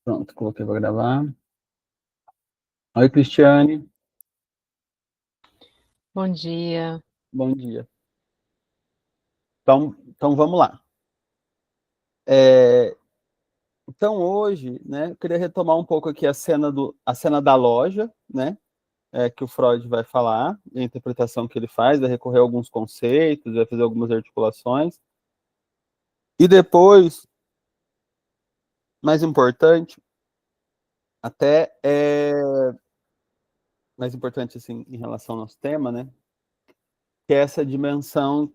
Pronto, coloquei para gravar. Oi, Cristiane. Bom dia. Bom dia. Então vamos lá. Então hoje, né, eu queria retomar um pouco aqui a cena da loja, né, que o Freud vai falar, a interpretação que ele faz, vai recorrer a alguns conceitos, vai fazer algumas articulações. E depois, mais importante, até mais importante assim em relação ao nosso tema, né, que é essa dimensão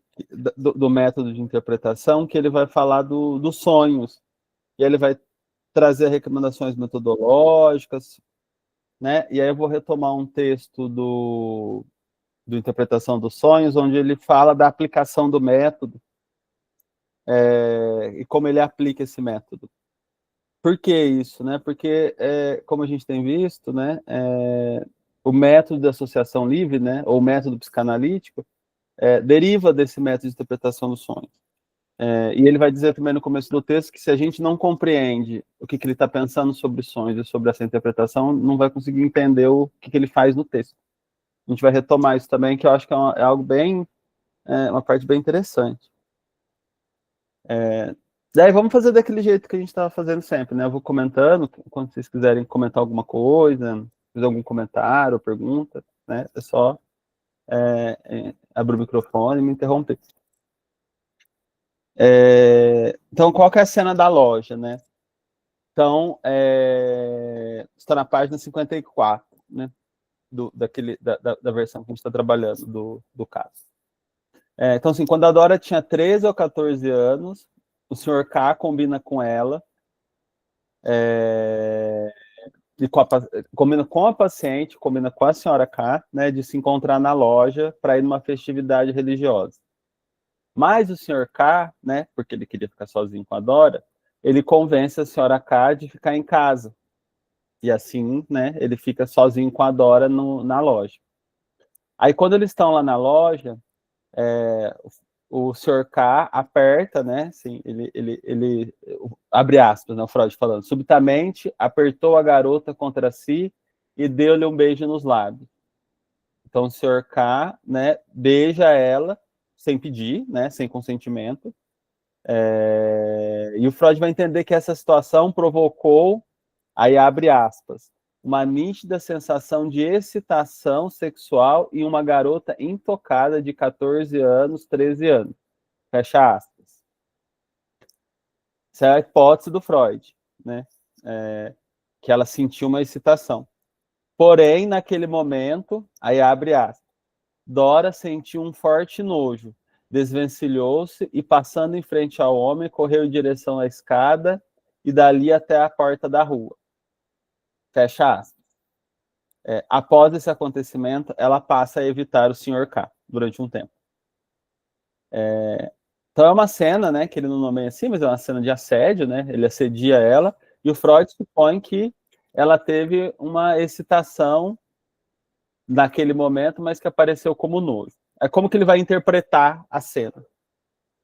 do método de interpretação, que ele vai falar dos sonhos. E ele vai trazer recomendações metodológicas, né? E aí eu vou retomar um texto do Interpretação dos Sonhos, onde ele fala da aplicação do método e como ele aplica esse método. Por que isso, né? Porque, como a gente tem visto, né, o método de associação livre, né, ou o método psicanalítico, deriva desse método de interpretação dos sonhos. E ele vai dizer também no começo do texto que se a gente não compreende o que ele está pensando sobre sonhos e sobre essa interpretação, não vai conseguir entender o que ele faz no texto. A gente vai retomar isso também, que eu acho que é algo bem, uma parte bem interessante. Daí vamos fazer daquele jeito que a gente estava fazendo sempre, né? Eu vou comentando, quando vocês quiserem comentar alguma coisa, fazer algum comentário ou pergunta, né? É só abrir o microfone e me interromper. Então, qual que é a cena da loja, né? Então, está na página 54, né? Da versão que a gente está trabalhando, do caso. Então, assim, quando a Dora tinha 13 ou 14 anos, o Sr. K combina com ela, e combina com a paciente, combina com a Sra. K, né, de se encontrar na loja para ir numa festividade religiosa. Mas o Sr. K, né, porque ele queria ficar sozinho com a Dora, ele convence a Sra. K de ficar em casa. E assim, né, ele fica sozinho com a Dora na loja. Aí, quando eles estão lá na loja, o Sr. K aperta, né, assim, ele abre aspas, né, o Freud falando, subitamente apertou a garota contra si e deu-lhe um beijo nos lábios. Então, o Sr. K, né, beija ela sem pedir, né, sem consentimento, e o Freud vai entender que essa situação provocou, aí abre aspas, uma nítida sensação de excitação sexual em uma garota intocada de 14 anos, 13 anos. Fecha aspas. Essa é a hipótese do Freud, né? Que ela sentiu uma excitação. Porém, naquele momento, aí abre aspas, Dora sentiu um forte nojo, desvencilhou-se e, passando em frente ao homem, correu em direção à escada e dali até a porta da rua. Fecha aspas. Após esse acontecimento, ela passa a evitar o Sr. K durante um tempo. Então é uma cena, né, que ele não nomeia assim, mas é uma cena de assédio, né? Ele assedia ela e o Freud supõe que ela teve uma excitação naquele momento, mas que apareceu como nojo. É como que ele vai interpretar a cena,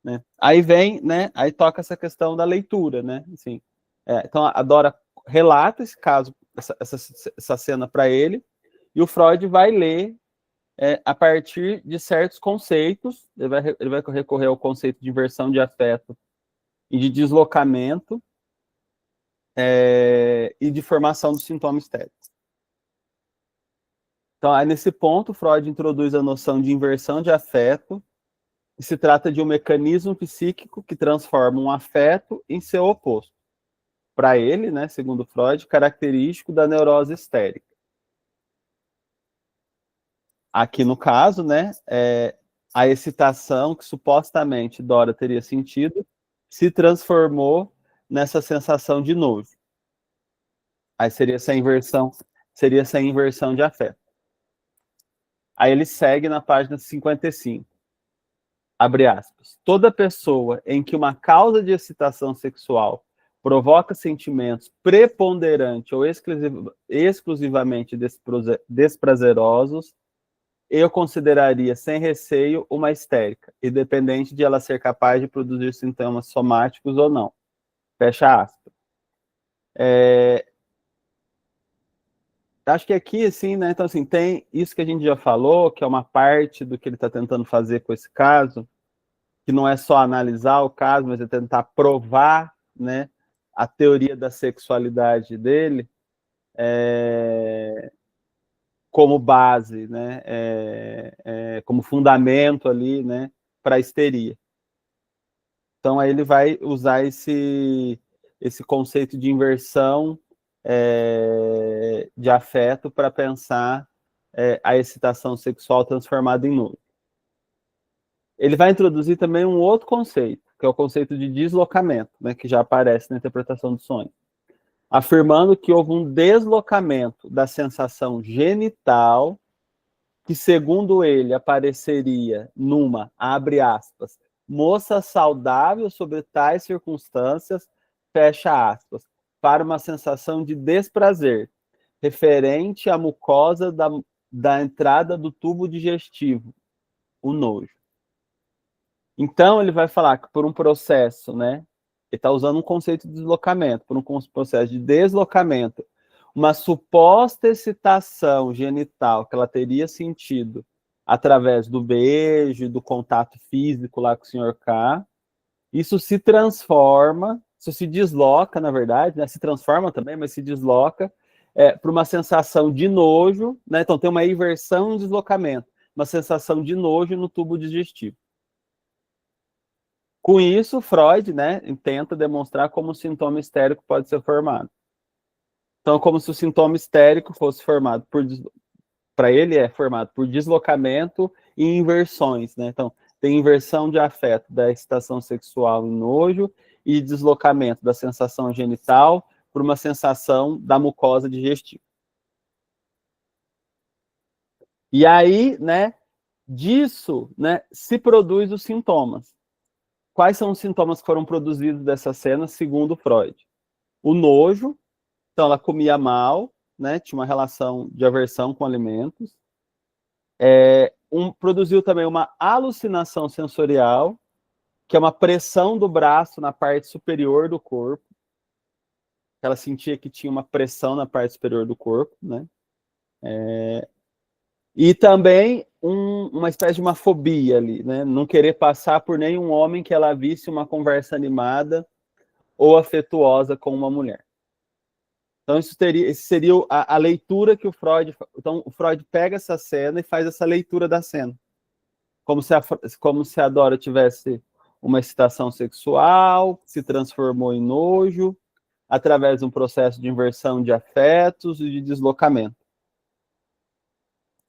né? Aí vem, né? Aí toca essa questão da leitura, né? Assim, então a Dora relata esse caso, essa cena para ele, e o Freud vai ler a partir de certos conceitos. Ele vai recorrer ao conceito de inversão de afeto e de deslocamento e de formação do sintoma estético. Então, aí nesse ponto, Freud introduz a noção de inversão de afeto, e se trata de um mecanismo psíquico que transforma um afeto em seu oposto. Para ele, né, segundo Freud, característico da neurose histérica. Aqui no caso, né, a excitação que supostamente Dora teria sentido se transformou nessa sensação de nojo. Aí seria essa inversão de afeto. Aí ele segue na página 55. Abre aspas. Toda pessoa em que uma causa de excitação sexual provoca sentimentos preponderante ou exclusivamente desprazerosos, eu consideraria sem receio uma histérica, independente de ela ser capaz de produzir sintomas somáticos ou não. Fecha aspas. Acho que aqui, assim, né? Então, assim, tem isso que a gente já falou, que é uma parte do que ele está tentando fazer com esse caso, que não é só analisar o caso, mas é tentar provar, né, a teoria da sexualidade dele como base, né, como fundamento ali, né, para a histeria. Então, aí ele vai usar esse conceito de inversão de afeto para pensar a excitação sexual transformada em nojo. Ele vai introduzir também um outro conceito, que é o conceito de deslocamento, né, que já aparece na interpretação do sonho, afirmando que houve um deslocamento da sensação genital, que, segundo ele, apareceria numa, abre aspas, moça saudável sobre tais circunstâncias, fecha aspas, para uma sensação de desprazer, referente à mucosa da entrada do tubo digestivo, o nojo. Então, ele vai falar que por um processo, né? Ele está usando um conceito de deslocamento, por um processo de deslocamento, uma suposta excitação genital que ela teria sentido através do beijo, do contato físico lá com o Sr. K, isso se transforma, isso se desloca, na verdade, né? Se transforma também, mas se desloca para uma sensação de nojo, né? Então tem uma inversão e um deslocamento, uma sensação de nojo no tubo digestivo. Com isso, Freud, né, tenta demonstrar como o sintoma histérico pode ser formado. Então, como se o sintoma histérico fosse formado para ele é formado por deslocamento e inversões, né? Então, tem inversão de afeto da excitação sexual em nojo e deslocamento da sensação genital por uma sensação da mucosa digestiva. E aí, né, disso, né, se produz os sintomas. Quais são os sintomas que foram produzidos dessa cena, segundo Freud? O nojo, então ela comia mal, né, tinha uma relação de aversão com alimentos. Produziu também uma alucinação sensorial, que é uma pressão do braço na parte superior do corpo. Ela sentia que tinha uma pressão na parte superior do corpo, né? E também uma espécie de uma fobia ali, né? Não querer passar por nenhum homem que ela visse uma conversa animada ou afetuosa com uma mulher. Então, esse seria a leitura que o Freud... Então, o Freud pega essa cena e faz essa leitura da cena. Como se a Dora tivesse uma excitação sexual, se transformou em nojo, através de um processo de inversão de afetos e de deslocamento,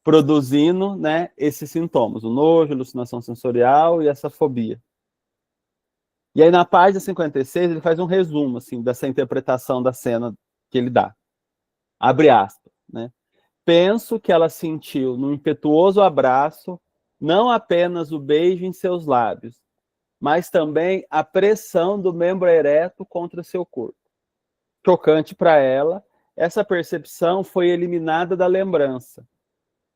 produzindo, né, esses sintomas, o nojo, a alucinação sensorial e essa fobia. E aí, na página 56, ele faz um resumo assim, dessa interpretação da cena que ele dá. Abre aspas, né? Penso que ela sentiu no impetuoso abraço não apenas o beijo em seus lábios, mas também a pressão do membro ereto contra seu corpo. Chocante para ela, essa percepção foi eliminada da lembrança,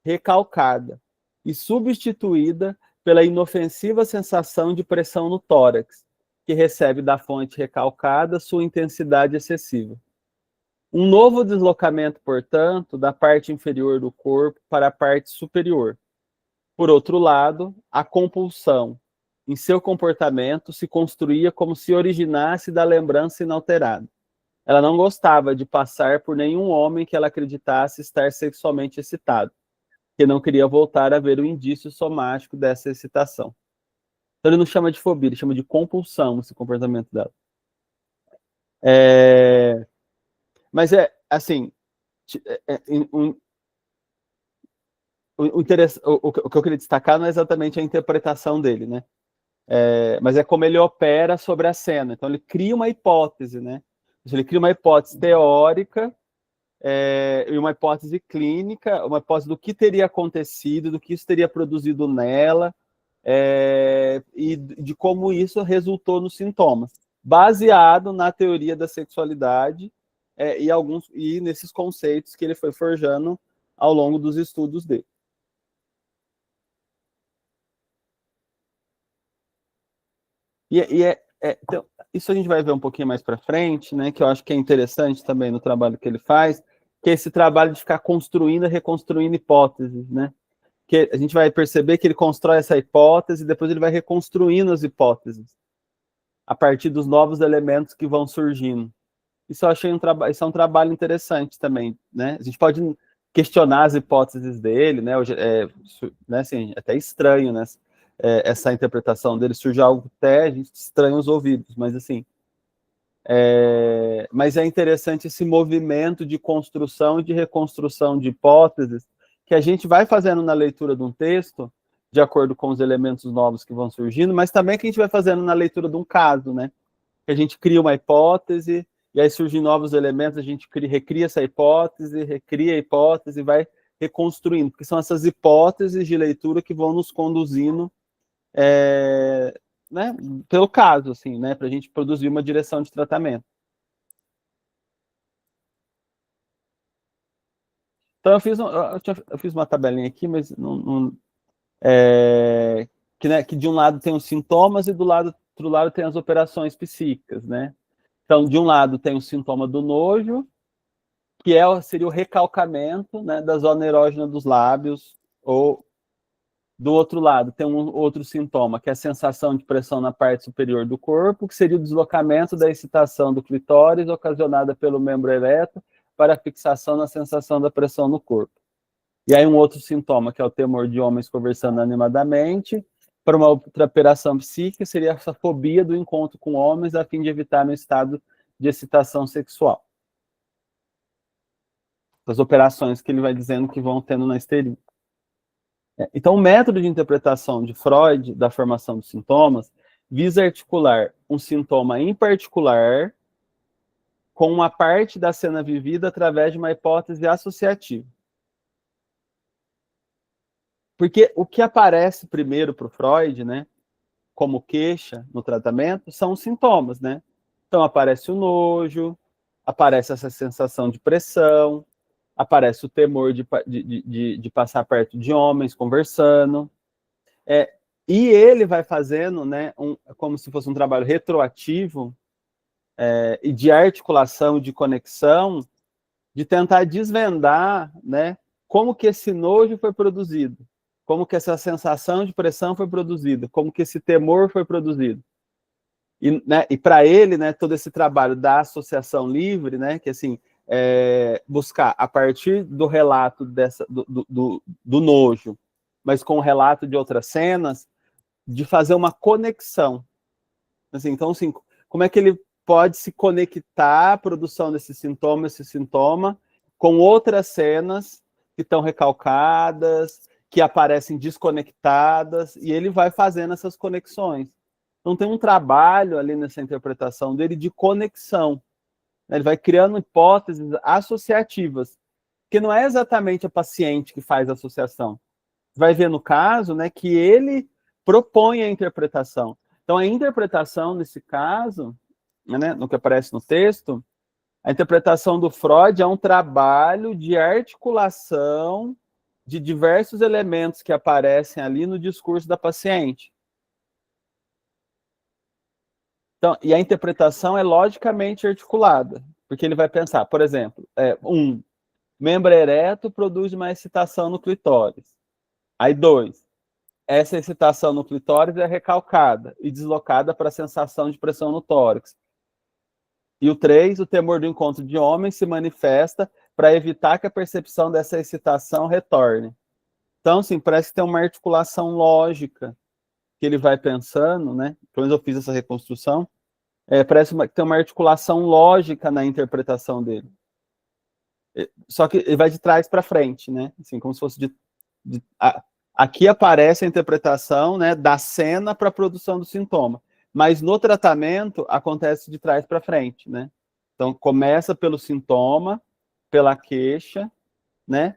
recalcada e substituída pela inofensiva sensação de pressão no tórax, que recebe da fonte recalcada sua intensidade excessiva. Um novo deslocamento, portanto, da parte inferior do corpo para a parte superior. Por outro lado, a compulsão em seu comportamento se construía como se originasse da lembrança inalterada. Ela não gostava de passar por nenhum homem que ela acreditasse estar sexualmente excitado, que não queria voltar a ver o indício somático dessa excitação. Então ele não chama de fobia, ele chama de compulsão esse comportamento dela. Mas assim, o que eu queria destacar não é exatamente a interpretação dele, né? Mas é como ele opera sobre a cena. Então ele cria uma hipótese, né? Ele cria uma hipótese teórica e uma hipótese clínica, uma hipótese do que teria acontecido, do que isso teria produzido nela, e de como isso resultou nos sintomas, baseado na teoria da sexualidade e nesses conceitos que ele foi forjando ao longo dos estudos dele. Então, isso a gente vai ver um pouquinho mais para frente, né, que eu acho que é interessante também no trabalho que ele faz, que é esse trabalho de ficar construindo e reconstruindo hipóteses, né? Que a gente vai perceber que ele constrói essa hipótese e depois ele vai reconstruindo as hipóteses a partir dos novos elementos que vão surgindo. Isso eu achei isso é um trabalho interessante também, né? A gente pode questionar as hipóteses dele, né? Né, assim, até estranho, né? Essa interpretação dele surge algo até a gente estranha os ouvidos, mas assim, mas é interessante esse movimento de construção e de reconstrução de hipóteses que a gente vai fazendo na leitura de um texto, de acordo com os elementos novos que vão surgindo, mas também que a gente vai fazendo na leitura de um caso, né? Que a gente cria uma hipótese, e aí surgem novos elementos, a gente recria essa hipótese, recria a hipótese e vai reconstruindo, porque são essas hipóteses de leitura que vão nos conduzindo né, pelo caso, assim, né, para a gente produzir uma direção de tratamento. Então, eu fiz uma tabelinha aqui, mas que de um lado tem os sintomas e do outro lado tem as operações psíquicas, né? Então, de um lado tem o sintoma do nojo, que seria o recalcamento, né, da zona erógena dos lábios, ou do outro lado tem um outro sintoma, que é a sensação de pressão na parte superior do corpo, que seria o deslocamento da excitação do clitóris ocasionada pelo membro ereto para a fixação na sensação da pressão no corpo. E aí um outro sintoma, que é o temor de homens conversando animadamente, para uma outra operação psíquica, seria essa fobia do encontro com homens, a fim de evitar um estado de excitação sexual. As operações que ele vai dizendo que vão tendo na histeria. Então, o método de interpretação de Freud da formação dos sintomas visa articular um sintoma em particular com uma parte da cena vivida através de uma hipótese associativa. Porque o que aparece primeiro para o Freud, né, como queixa no tratamento, são os sintomas, né? Então, aparece o nojo, aparece essa sensação de pressão, aparece o temor de passar perto de homens conversando. E ele vai fazendo, né, como se fosse um trabalho retroativo e de articulação, de conexão, de tentar desvendar, né, como que esse nojo foi produzido, como que essa sensação de pressão foi produzida, como que esse temor foi produzido. E para ele, né, todo esse trabalho da associação livre, né, que assim, buscar a partir do relato do nojo, mas com o relato de outras cenas, de fazer uma conexão. Assim, então, assim, como é que ele pode se conectar à produção desse sintoma, com outras cenas que estão recalcadas, que aparecem desconectadas, e ele vai fazendo essas conexões. Então, tem um trabalho ali nessa interpretação dele de conexão. Ele vai criando hipóteses associativas, que não é exatamente a paciente que faz a associação. Vai ver no caso, né, que ele propõe a interpretação. Então, a interpretação, nesse caso, né, no que aparece no texto, a interpretação do Freud é um trabalho de articulação de diversos elementos que aparecem ali no discurso da paciente. Então, e a interpretação é logicamente articulada, porque ele vai pensar, por exemplo, membro ereto produz uma excitação no clitóris. Aí, 2, essa excitação no clitóris é recalcada e deslocada para a sensação de pressão no tórax. E o 3, o temor do encontro de homens se manifesta para evitar que a percepção dessa excitação retorne. Então, assim, parece que tem uma articulação lógica que ele vai pensando, né? Pelo menos eu fiz essa reconstrução. Parece que tem uma articulação lógica na interpretação dele. Só que ele vai de trás para frente, né? Assim, como se fosse aqui aparece a interpretação, né, da cena para a produção do sintoma, mas no tratamento acontece de trás para frente, né? Então começa pelo sintoma, pela queixa, né?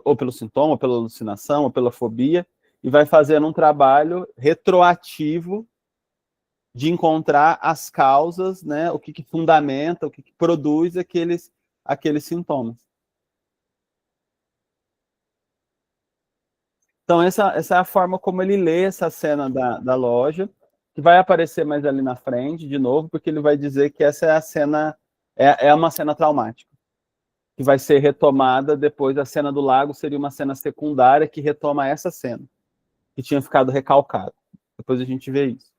Ou pelo sintoma, ou pela alucinação, ou pela fobia, e vai fazendo um trabalho retroativo de encontrar as causas, né? O que fundamenta, o que produz aqueles sintomas. Então, essa é a forma como ele lê essa cena da loja, vai aparecer mais ali na frente, de novo, porque ele vai dizer que essa é a cena, é uma cena traumática, que vai ser retomada depois. A cena do lago seria uma cena secundária que retoma essa cena, que tinha ficado recalcado. Depois a gente vê isso.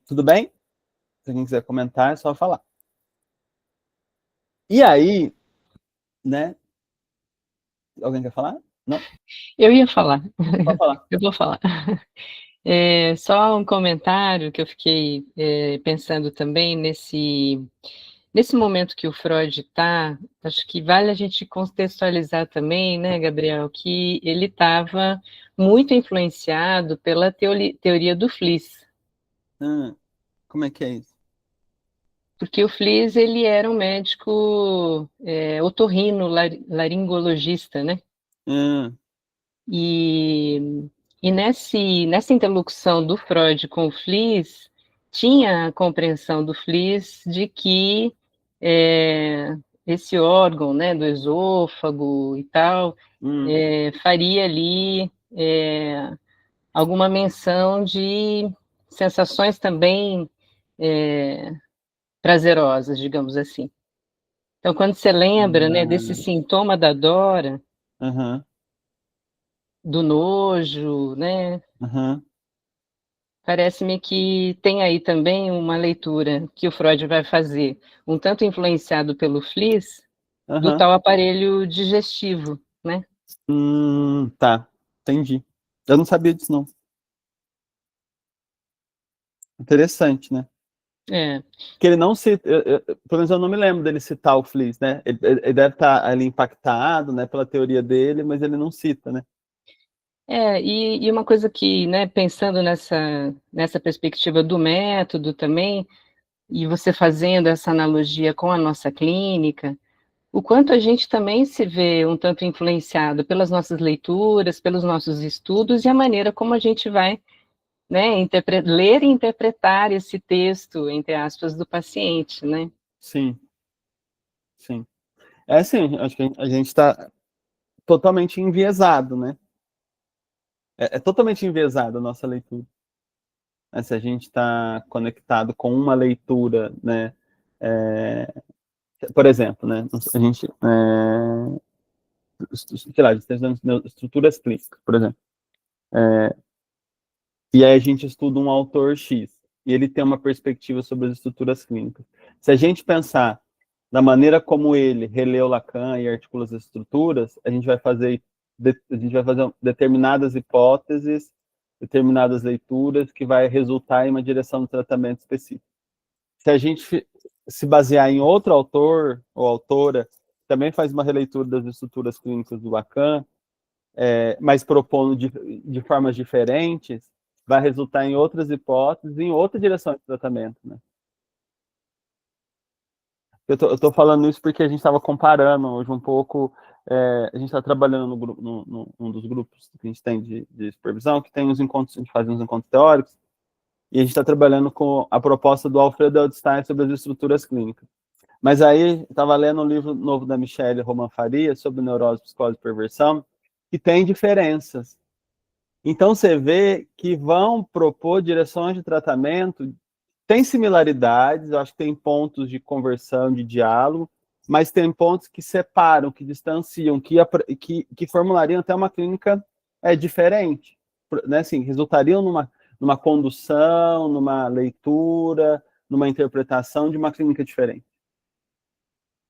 Tudo bem? Se alguém quiser comentar, é só falar. E aí, né? Alguém quer falar? Não? Eu ia falar. Pode falar. Eu vou falar. Só um comentário que eu fiquei pensando também nesse momento que o Freud está, acho que vale a gente contextualizar também, né, Gabriel, que ele estava muito influenciado pela teoria do Fliess. Como é que é isso? Porque o Fliess, ele era um médico otorrino, laringologista, né? E, nessa interlocução do Freud com o Fliess, tinha a compreensão do Fliess de que esse órgão, né, do esôfago e tal, faria ali alguma menção de sensações também prazerosas, digamos assim. Então, quando você lembra, né, desse sintoma da Dora, do nojo, né, parece-me que tem aí também uma leitura que o Freud vai fazer, um tanto influenciado pelo Fliess, do tal aparelho digestivo, né? Tá, entendi. Eu não sabia disso, não. Interessante, né? Que ele não cita, pelo menos eu não me lembro dele citar o Fliess, né? Ele deve estar ali impactado, né, pela teoria dele, mas ele não cita, né? E uma coisa que, né, pensando nessa perspectiva do método também, e você fazendo essa analogia com a nossa clínica, o quanto a gente também se vê um tanto influenciado pelas nossas leituras, pelos nossos estudos e a maneira como a gente vai, né, ler e interpretar esse texto, entre aspas, do paciente, né? Sim, sim. Sim, acho que a gente está totalmente enviesado, né? É totalmente enviesado a nossa leitura. Se a gente está conectado com uma leitura, né? Por exemplo, né? A gente, sei lá, a gente está estudando estruturas clínicas, por exemplo. E aí a gente estuda um autor X, e ele tem uma perspectiva sobre as estruturas clínicas. Se a gente pensar da maneira como ele releu Lacan e articula as estruturas, a gente vai fazer determinadas hipóteses, determinadas leituras, que vai resultar em uma direção do tratamento específico. Se a gente se basear em outro autor ou autora, que também faz uma releitura das estruturas clínicas do Lacan, mas propondo de formas diferentes, vai resultar em outras hipóteses, em outra direção de tratamento, né? Eu tô falando isso porque a gente estava comparando hoje um pouco, a gente está trabalhando no grupo, num dos grupos que a gente tem de supervisão, que tem uns encontros, a gente faz uns encontros teóricos, e a gente está trabalhando com a proposta do Alfredo Eldstein sobre as estruturas clínicas. Mas aí, estava lendo um livro novo da Michelle Roman Faria, sobre neurose, psicose e perversão, que tem diferenças. Então, você vê que vão propor direções de tratamento, tem similaridades, eu acho que tem pontos de conversão, de diálogo, mas tem pontos que separam, que distanciam, que formulariam até uma clínica diferente, né? Assim, resultariam numa condução, numa leitura, numa interpretação de uma clínica diferente.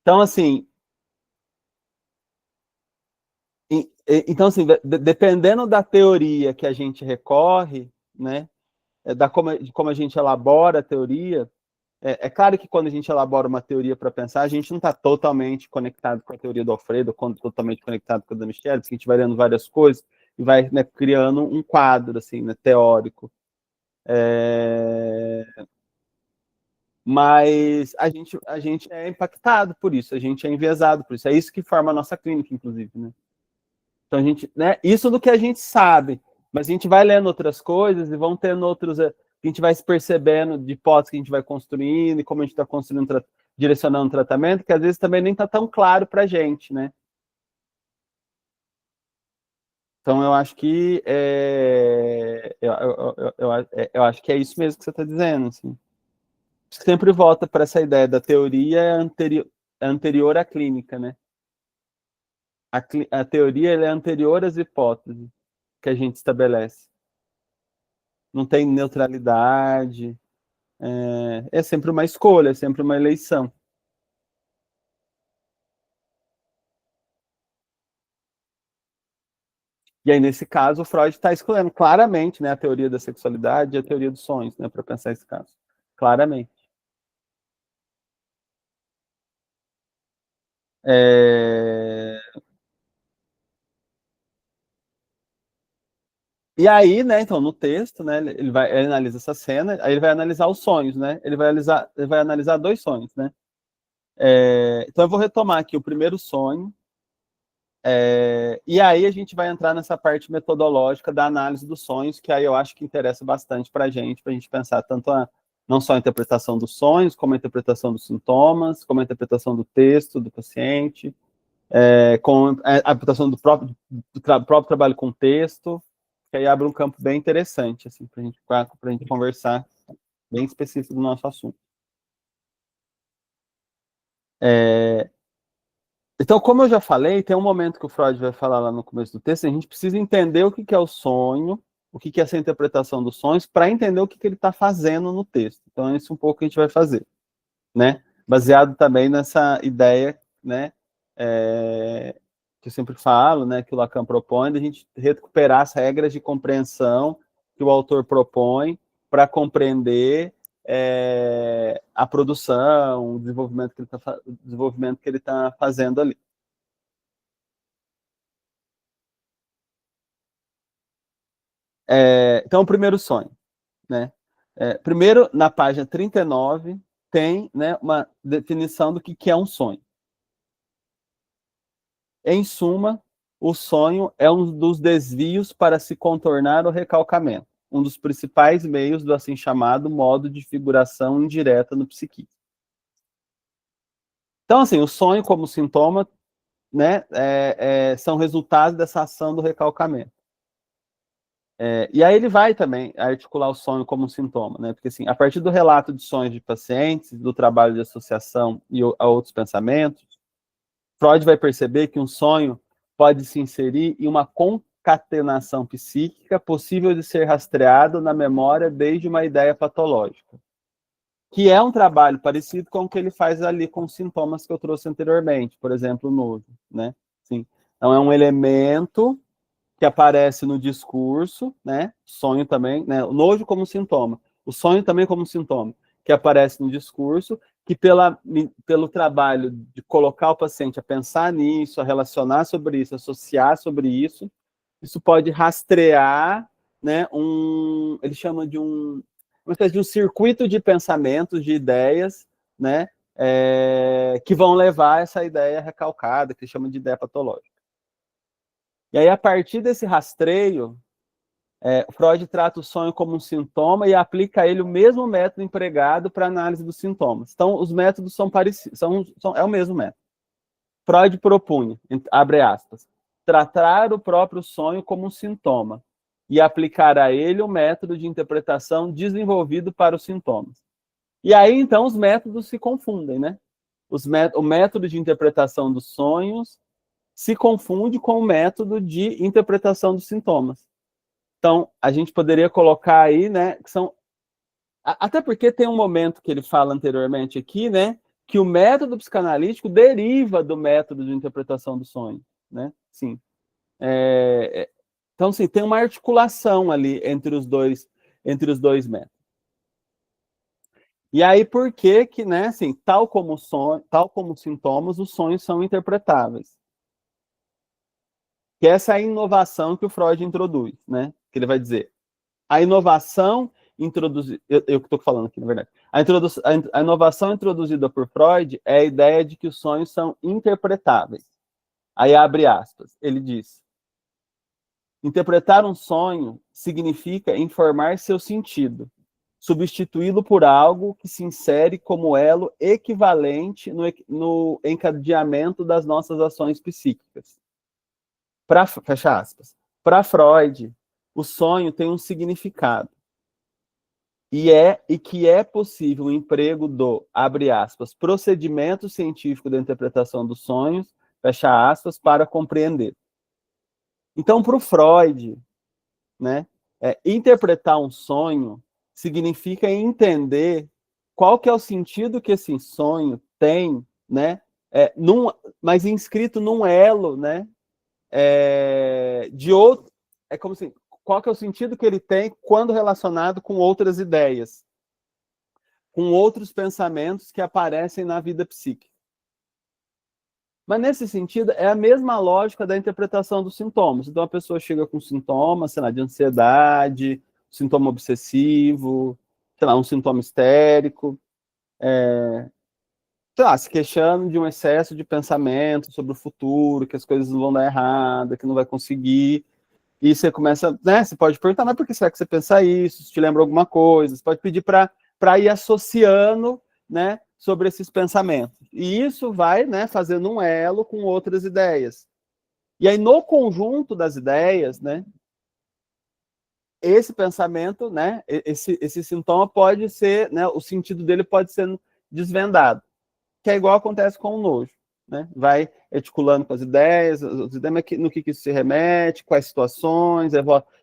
Então, assim, dependendo da teoria que a gente recorre, né, de como a gente elabora a teoria, claro que quando a gente elabora uma teoria para pensar, a gente não está totalmente conectado com a teoria do Alfredo, totalmente conectado com a da Michelle, porque a gente vai lendo várias coisas e vai, né, criando um quadro assim, né, teórico. Mas a gente é impactado por isso, a gente é enviesado por isso. É isso que forma a nossa clínica, inclusive, né? Então a gente, né, isso do que a gente sabe, mas a gente vai lendo outras coisas e vão tendo outros, a gente vai se percebendo de hipóteses que a gente vai construindo e como a gente está construindo, direcionando o tratamento, que às vezes também nem está tão claro para a gente, né? Então, eu acho que eu acho que é isso mesmo que você está dizendo. Assim. Sempre volta para essa ideia da teoria anterior à clínica, né? A teoria é anterior às hipóteses que a gente estabelece. Não tem neutralidade. É sempre uma escolha, é sempre uma eleição. E aí, nesse caso, o Freud está excluindo claramente, né, a teoria da sexualidade e a teoria dos sonhos, né, para pensar esse caso. Claramente. E aí, né, então, no texto, né, ele analisa essa cena, aí ele vai analisar os sonhos, né? Ele vai analisar dois sonhos, né? Então eu vou retomar aqui o primeiro sonho, e aí a gente vai entrar nessa parte metodológica da análise dos sonhos, que aí eu acho que interessa bastante para a gente pensar tanto não só a interpretação dos sonhos, como a interpretação dos sintomas, como a interpretação do texto do paciente, com a interpretação do próprio trabalho com texto, que aí abre um campo bem interessante, assim, para a gente conversar, bem específico do nosso assunto. Então, como eu já falei, tem um momento que o Freud vai falar lá no começo do texto, a gente precisa entender o que é o sonho, o que é essa interpretação dos sonhos, para entender o que ele está fazendo no texto. Então, é isso um pouco que a gente vai fazer, né? Baseado também nessa ideia, né, que eu sempre falo, né, que o Lacan propõe, de a gente recuperar as regras de compreensão que o autor propõe para compreender a produção, o desenvolvimento que ele está fazendo ali. Então, o primeiro sonho, né? Primeiro, na página 39, tem, né, uma definição do que é um sonho. Em suma, o sonho é um dos desvios para se contornar o recalcamento, um dos principais meios do assim chamado modo de figuração indireta no psiquismo. Então, assim, o sonho como sintoma, né, são resultados dessa ação do recalcamento. E aí ele vai também articular o sonho como um sintoma, né? Porque assim, a partir do relato de sonhos de pacientes, do trabalho de associação e a outros pensamentos, Freud vai perceber que um sonho pode se inserir em uma concatenação psíquica possível de ser rastreado na memória desde uma ideia patológica, que é um trabalho parecido com o que ele faz ali com os sintomas que eu trouxe anteriormente, por exemplo, o nojo, né? Sim. Então é um elemento que aparece no discurso, né? Sonho também, né? O nojo como sintoma, o sonho também como sintoma, que aparece no discurso, que pelo trabalho de colocar o paciente a pensar nisso, a relacionar sobre isso, associar sobre isso pode rastrear, né? Ele chama de uma espécie de um circuito de pensamentos, de ideias, né? Que vão levar a essa ideia recalcada, que ele chama de ideia patológica. E aí, a partir desse rastreio, Freud trata o sonho como um sintoma e aplica a ele o mesmo método empregado para análise dos sintomas. Então, os métodos são parecidos, é o mesmo método. Freud propunha, abre aspas, tratar o próprio sonho como um sintoma e aplicar a ele o método de interpretação desenvolvido para os sintomas. E aí, então, os métodos se confundem, né? O método de interpretação dos sonhos se confunde com o método de interpretação dos sintomas. Então, a gente poderia colocar aí, né, que são... Até porque tem um momento que ele fala anteriormente aqui, né, que o método psicanalítico deriva do método de interpretação do sonho, né? Sim. Então, sim, tem uma articulação ali entre os dois métodos. E aí, por que, né, assim, tal como sintomas, os sonhos são interpretáveis? Que essa é a inovação que o Freud introduz, né? Que ele vai dizer, a inovação introduzida, eu que estou falando aqui, na verdade, a inovação introduzida por Freud é a ideia de que os sonhos são interpretáveis. Aí abre aspas, ele diz, interpretar um sonho significa informar seu sentido, substituí-lo por algo que se insere como elo equivalente no encadeamento das nossas ações psíquicas. Fecha aspas. Para Freud, o sonho tem um significado. E que é possível o emprego do, abre aspas, procedimento científico da interpretação dos sonhos, fecha aspas, para compreender. Então, para o Freud, né, interpretar um sonho significa entender qual que é o sentido que esse sonho tem, né, mas inscrito num elo, né, de outro, como assim, qual que é o sentido que ele tem quando relacionado com outras ideias, com outros pensamentos que aparecem na vida psíquica. Mas, nesse sentido, é a mesma lógica da interpretação dos sintomas. Então, a pessoa chega com sintomas, sei lá, de ansiedade, sintoma obsessivo, sei lá, um sintoma histérico, sei lá, se queixando de um excesso de pensamento sobre o futuro, que as coisas não vão dar errado, que não vai conseguir. E você começa, né? Você pode perguntar, mas por que será que você pensa isso? Se te lembra alguma coisa? Você pode pedir para ir associando, né, sobre esses pensamentos. E isso vai, né, fazendo um elo com outras ideias. E aí, no conjunto das ideias, né, esse pensamento, né, esse sintoma pode ser, né, o sentido dele pode ser desvendado, que é igual acontece com o nojo. Né? Vai articulando com as ideias no que isso se remete, quais situações,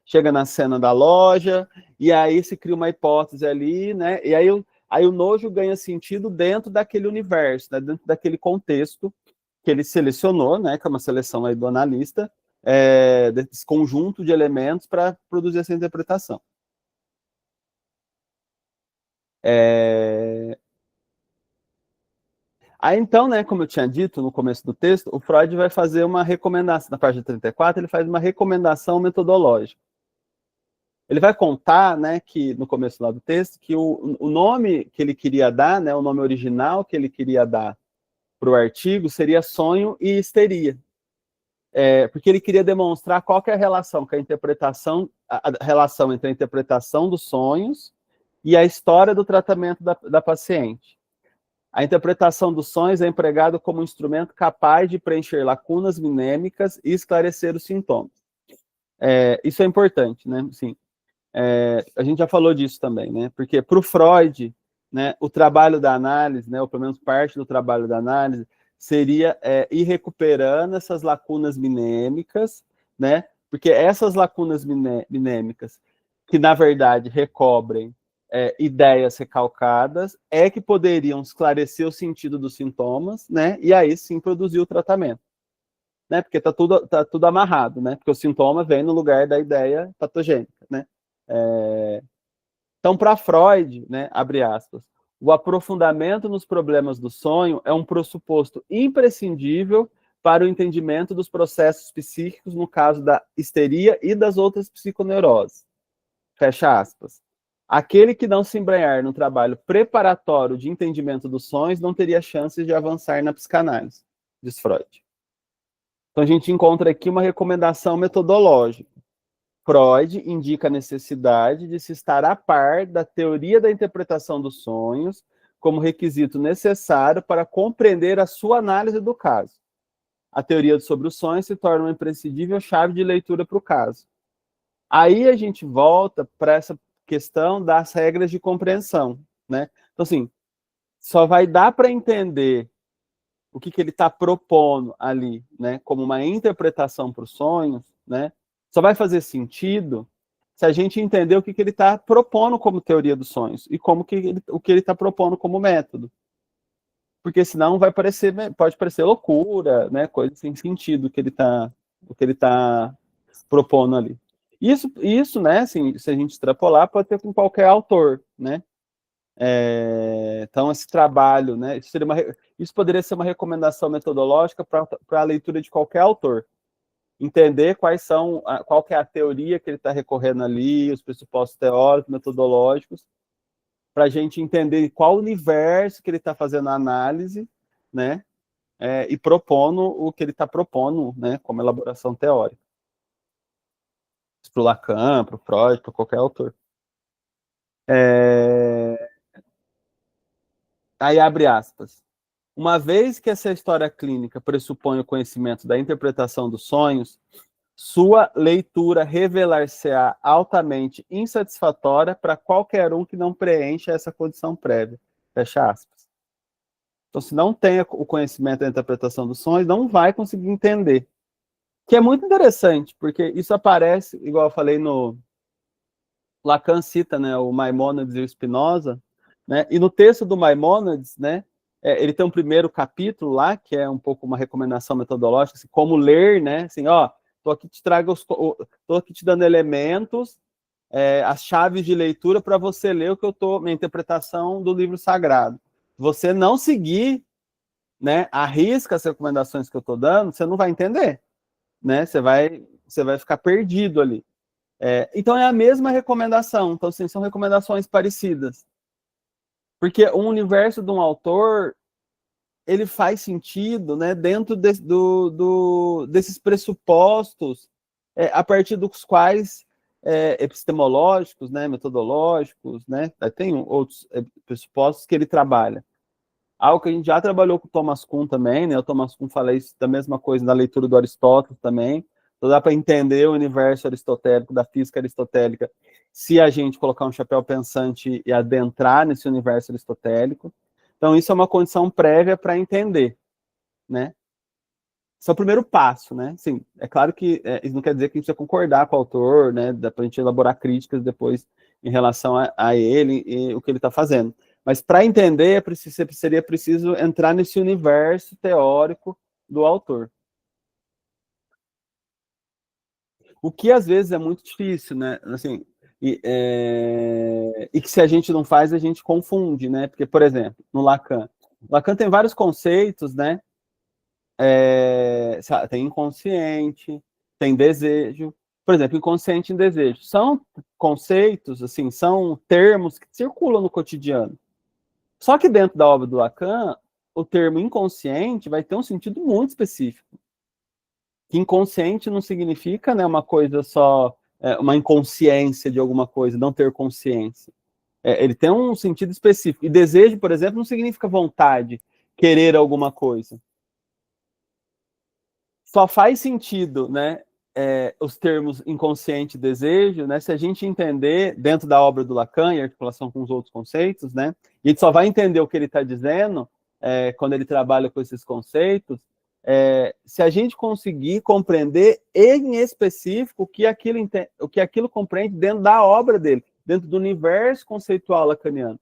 chega na cena da loja, e aí se cria uma hipótese ali, né? E aí o nojo ganha sentido dentro daquele universo, né? Dentro daquele contexto que ele selecionou, né? Que é uma seleção aí do analista, desse conjunto de elementos para produzir essa interpretação. Aí, então, né, como eu tinha dito no começo do texto, o Freud vai fazer uma recomendação, na página 34, ele faz uma recomendação metodológica. Ele vai contar, né, que no começo lá do texto, que o nome que ele queria dar, né, o nome original que ele queria dar para o artigo seria sonho e histeria. Porque ele queria demonstrar qual que é a relação com a relação entre a interpretação dos sonhos e a história do tratamento da paciente. A interpretação dos sonhos é empregada como um instrumento capaz de preencher lacunas minêmicas e esclarecer os sintomas. Isso é importante, né? Assim, a gente já falou disso também, né? Porque para o Freud, né, o trabalho da análise, né, ou pelo menos parte do trabalho da análise, seria ir recuperando essas lacunas minêmicas, né? Porque essas lacunas minêmicas, que na verdade recobrem ideias recalcadas, que poderiam esclarecer o sentido dos sintomas, né? E aí sim produzir o tratamento, né? Porque tá tudo amarrado, né? Porque o sintoma vem no lugar da ideia patogênica, né? Então, para Freud, né, abre aspas, o aprofundamento nos problemas do sonho é um pressuposto imprescindível para o entendimento dos processos psíquicos no caso da histeria e das outras psiconeuroses. Fecha aspas. Aquele que não se embrenhar no trabalho preparatório de entendimento dos sonhos não teria chances de avançar na psicanálise, diz Freud. Então, a gente encontra aqui uma recomendação metodológica. Freud indica a necessidade de se estar a par da teoria da interpretação dos sonhos como requisito necessário para compreender a sua análise do caso. A teoria sobre os sonhos se torna uma imprescindível chave de leitura para o caso. Aí a gente volta para essa questão das regras de compreensão, né? Então, assim, só vai dar para entender o que ele está propondo ali, né, como uma interpretação para os sonhos, né, só vai fazer sentido se a gente entender o que ele está propondo como teoria dos sonhos e o que ele está propondo como método. Porque senão pode parecer loucura, né, coisa sem sentido o que ele está propondo ali. Isso, né, assim, se a gente extrapolar, pode ter com qualquer autor, né? Então, esse trabalho, né, isso poderia ser uma recomendação metodológica para a leitura de qualquer autor. Entender qual que é a teoria que ele está recorrendo ali, os pressupostos teóricos, metodológicos, para a gente entender qual universo que ele está fazendo a análise, né, e propondo o que ele está propondo, né, como elaboração teórica. Para o Lacan, para o Freud, para qualquer autor. Aí abre aspas. Uma vez que essa história clínica pressupõe o conhecimento da interpretação dos sonhos, Sua leitura revelar-se-á altamente insatisfatória para qualquer um que não preencha essa condição prévia. Fecha aspas. Então, se não tem o conhecimento da interpretação dos sonhos, não vai conseguir entender. Que é muito interessante, porque isso aparece, igual eu falei no... Lacan cita, né, o Maimônides e o Spinoza, né, e no texto do Maimônides, né, ele tem um primeiro capítulo lá, que é um pouco uma recomendação metodológica, assim, como ler, né, assim, ó, tô aqui te dando elementos, as chaves de leitura para você ler o que eu tô, minha interpretação do livro sagrado. Você não seguir, né, arrisca as recomendações que eu tô dando, você não vai entender, né, você vai ficar perdido ali. Então é a mesma recomendação, então assim, são recomendações parecidas. Porque o universo de um autor, ele faz sentido, né, dentro desses pressupostos, a partir dos quais epistemológicos, né, metodológicos, né, tem outros pressupostos que ele trabalha. Algo que a gente já trabalhou com o Thomas Kuhn também, né, o Thomas Kuhn fala isso da mesma coisa na leitura do Aristóteles também. Então dá para entender o universo aristotélico, da física aristotélica, se a gente colocar um chapéu pensante e adentrar nesse universo aristotélico. Então isso é uma condição prévia para entender, né? Esse é o primeiro passo, né? Sim, é claro que isso não quer dizer que a gente precisa concordar com o autor, né? Dá para a gente elaborar críticas depois em relação a ele e o que ele está fazendo. Mas para entender, seria preciso entrar nesse universo teórico do autor. O que às vezes é muito difícil, né? Assim, e que se a gente não faz, a gente confunde, né? Porque, por exemplo, no Lacan tem vários conceitos, né? Tem inconsciente, tem desejo. Por exemplo, inconsciente e desejo. São conceitos, assim, são termos que circulam no cotidiano. Só que dentro da obra do Lacan, o termo inconsciente vai ter um sentido muito específico. Que inconsciente não significa, né, uma coisa só, uma inconsciência de alguma coisa, não ter consciência. Ele tem um sentido específico. E desejo, por exemplo, não significa vontade, querer alguma coisa. Só faz sentido, né, os termos inconsciente e desejo, né, se a gente entender dentro da obra do Lacan e articulação com os outros conceitos, né, e a gente só vai entender o que ele está dizendo quando ele trabalha com esses conceitos, se a gente conseguir compreender em específico o que aquilo compreende dentro da obra dele, dentro do universo conceitual lacaniano.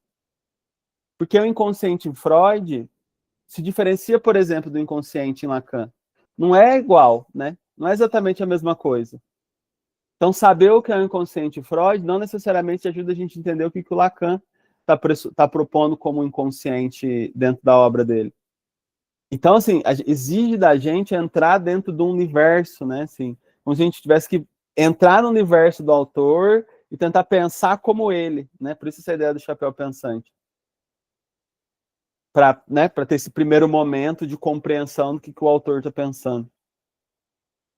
Porque o inconsciente em Freud se diferencia, por exemplo, do inconsciente em Lacan. Não é igual, né? Não é exatamente a mesma coisa. Então, saber o que é o inconsciente em Freud não necessariamente ajuda a gente a entender o que o Lacan está propondo como inconsciente dentro da obra dele. Então, assim, exige da gente entrar dentro do universo, né? Assim, como se a gente tivesse que entrar no universo do autor e tentar pensar como ele, né? Por isso essa ideia do chapéu pensante. Para, né, ter esse primeiro momento de compreensão do que o autor está pensando.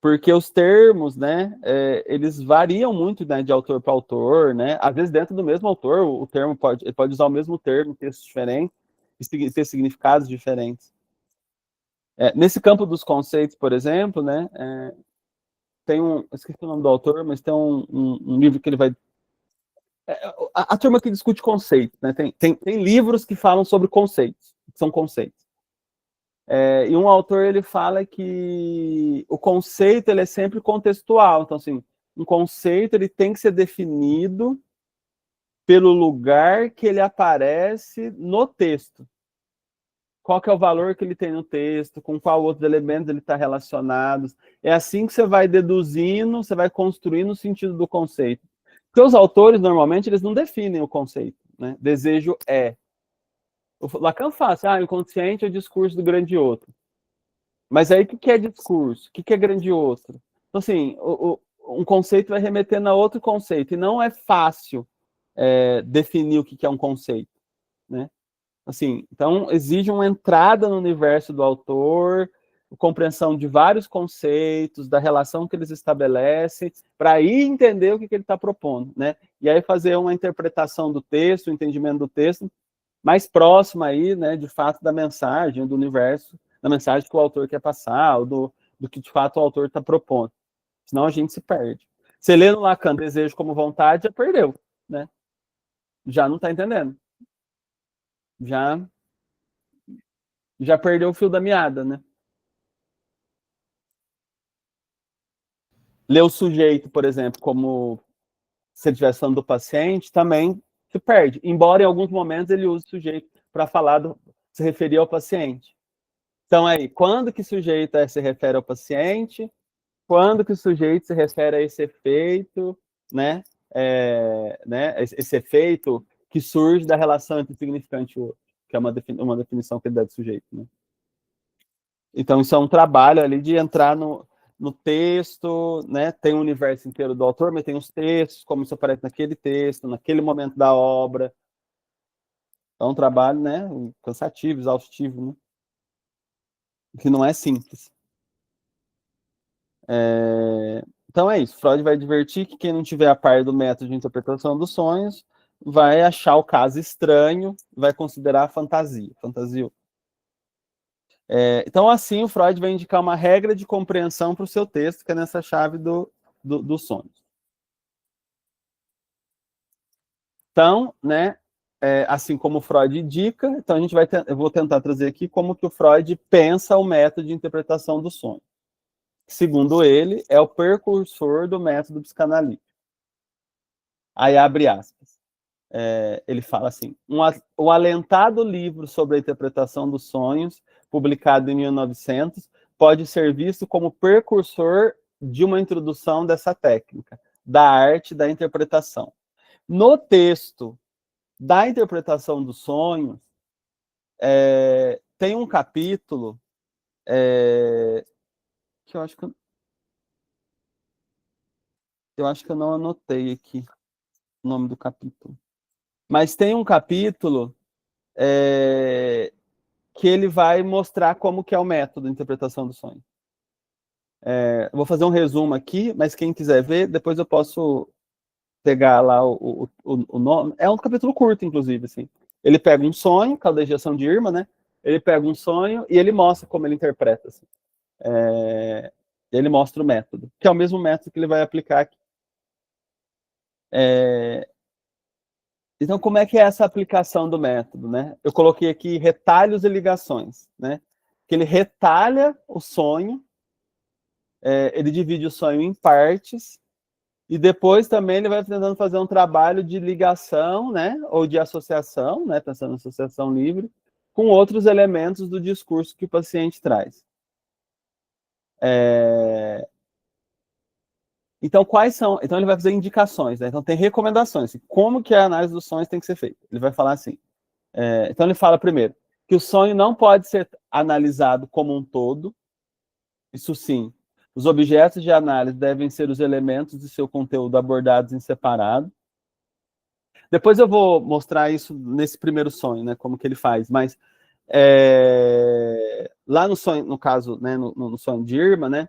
Porque os termos, né, eles variam muito, né, de autor para autor, né? Às vezes dentro do mesmo autor, o termo ele pode usar o mesmo termo em textos diferentes e ter significados diferentes. Nesse campo dos conceitos, por exemplo, né, tem esqueci o nome do autor, mas tem um livro que ele vai... A turma que discute conceitos, né, tem livros que falam sobre conceitos, que são conceitos. E um autor, ele fala que o conceito, ele é sempre contextual. Então, assim, um conceito, ele tem que ser definido pelo lugar que ele aparece no texto. Qual que é o valor que ele tem no texto, com qual outros elementos ele está relacionado. É assim que você vai deduzindo, você vai construindo o sentido do conceito. Porque os autores, normalmente, eles não definem o conceito, né? Desejo é. O Lacan fala assim, o inconsciente é o discurso do grande outro. Mas aí o que é discurso? O que é grande outro? Então, assim, um conceito vai remetendo a outro conceito, e não é fácil definir o que é um conceito, né? Assim, então, exige uma entrada no universo do autor, compreensão de vários conceitos, da relação que eles estabelecem, para aí entender o que ele está propondo, né? E aí fazer uma interpretação do texto, um entendimento do texto, mais próximo aí, né, de fato, da mensagem, do universo, da mensagem que o autor quer passar, ou do que, de fato, o autor está propondo. Senão a gente se perde. Você lê no Lacan desejo como vontade, já perdeu, né? Já não está entendendo. Já perdeu o fio da meada, né? Ler o sujeito, por exemplo, como se ele estivesse falando do paciente, também se perde. Embora em alguns momentos ele use o sujeito para falar, se referir ao paciente. Então aí, quando que o sujeito se refere ao paciente? Quando que o sujeito se refere a esse efeito, né? Esse efeito que surge da relação entre o significante e o outro, que é uma definição que ele dá de sujeito, né? Então, isso é um trabalho ali de entrar no texto, né? Tem o universo inteiro do autor, mas tem os textos, como isso aparece naquele texto, naquele momento da obra. É um trabalho, né? Cansativo, exaustivo, né? Que não é simples. Então é isso. Freud vai advertir que quem não tiver a par do método de interpretação dos sonhos vai achar o caso estranho, vai considerar a fantasia. Então, assim, o Freud vai indicar uma regra de compreensão para o seu texto, que é nessa chave dos sonhos. Então, né, assim como o Freud indica, então eu vou tentar trazer aqui como que o Freud pensa o método de interpretação do sonho. Segundo ele, é o precursor do método psicanalítico. Aí abre aspas. Ele fala assim: o alentado livro sobre a interpretação dos sonhos, publicado em 1900, pode ser visto como precursor de uma introdução dessa técnica, da arte da interpretação. No texto da interpretação dos sonhos, tem um capítulo que eu acho que eu não anotei aqui o nome do capítulo. Mas tem um capítulo que ele vai mostrar como que é o método de interpretação do sonho. Vou fazer um resumo aqui, mas quem quiser ver, depois eu posso pegar lá o nome. É um capítulo curto, inclusive, assim. Ele pega um sonho, que é a dejeção de Irma, né? Ele pega um sonho e ele mostra como ele interpreta. Assim. Ele mostra o método, que é o mesmo método que ele vai aplicar aqui. Então, como é que é essa aplicação do método, né? Eu coloquei aqui retalhos e ligações, né? Que ele retalha o sonho, ele divide o sonho em partes, e depois também ele vai tentando fazer um trabalho de ligação, né? Ou de associação, né? Pensando em associação livre, com outros elementos do discurso que o paciente traz. Então, quais são? Então, ele vai fazer indicações, né? Então, tem recomendações. Como que a análise dos sonhos tem que ser feita? Ele vai falar assim. Então, ele fala primeiro que o sonho não pode ser analisado como um todo. Isso sim. Os objetos de análise devem ser os elementos de seu conteúdo abordados em separado. Depois eu vou mostrar isso nesse primeiro sonho, né? Como que ele faz. Mas lá no sonho, no caso, né? No sonho de Irma, né?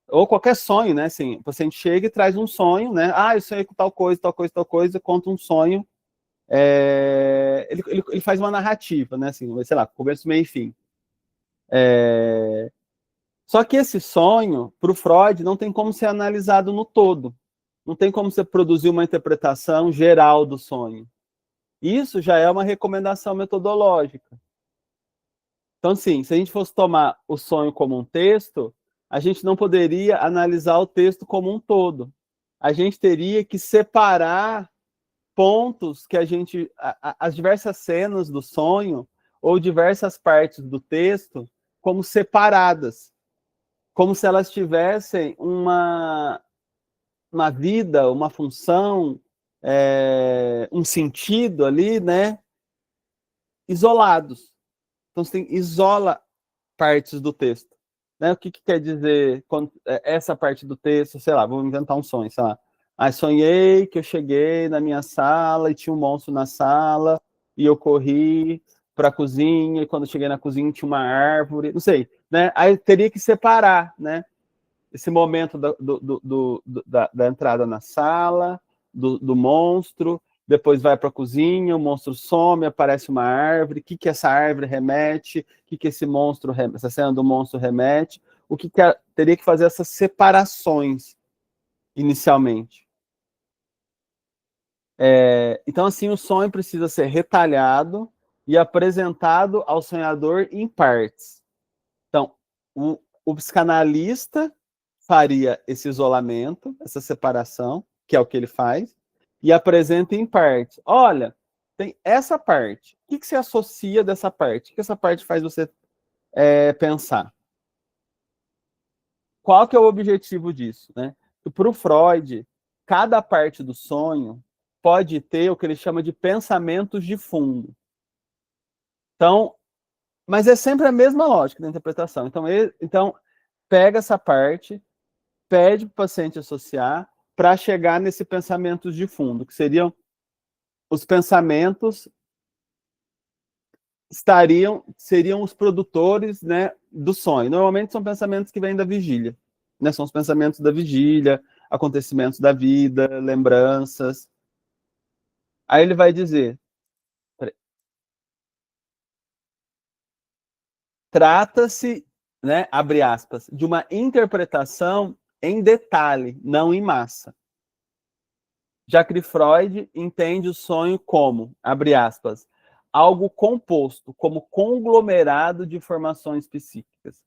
Ou qualquer sonho, né? Assim, o paciente chega e traz um sonho, né? Ah, eu sonhei com tal coisa, tal coisa, tal coisa, conta um sonho. Ele faz uma narrativa, né? Assim, sei lá, começo, meio e fim. Só que esse sonho, para o Freud, não tem como ser analisado no todo. Não tem como você produzir uma interpretação geral do sonho. Isso já é uma recomendação metodológica. Então, sim, se a gente fosse tomar o sonho como um texto, a gente não poderia analisar o texto como um todo. A gente teria que separar pontos que as diversas cenas do sonho ou diversas partes do texto como separadas, como se elas tivessem uma vida, uma função, um sentido ali, né? Isolados. Então você isola partes do texto. Né? O que quer dizer essa parte do texto? Sei lá, vou inventar um sonho, sei lá. Sonhei que eu cheguei na minha sala e tinha um monstro na sala e eu corri para a cozinha e quando eu cheguei na cozinha tinha uma árvore, não sei, né? Aí teria que separar, né? Esse momento da entrada na sala, do monstro, depois vai para a cozinha, o monstro some, aparece uma árvore, o que essa árvore remete, o que esse monstro, essa cena do monstro remete, teria que fazer essas separações inicialmente. Então, assim, o sonho precisa ser retalhado e apresentado ao sonhador em partes. Então, o psicanalista faria esse isolamento, essa separação, que é o que ele faz, e apresenta em partes. Olha, tem essa parte. O que você associa dessa parte? O que essa parte faz você pensar? Qual que é o objetivo disso, né? Para o Freud, cada parte do sonho pode ter o que ele chama de pensamentos de fundo. Então, mas é sempre a mesma lógica da interpretação. Então pega essa parte, pede para o paciente associar para chegar nesse pensamentos de fundo, que seriam os pensamentos seriam os produtores, né, do sonho. Normalmente são pensamentos que vêm da vigília, né? São os pensamentos da vigília, acontecimentos da vida, lembranças. Aí ele vai dizer: trata-se, né, abre aspas, de uma interpretação em detalhe, não em massa. Já que Freud entende o sonho como, abre aspas, algo composto, como conglomerado de informações psíquicas.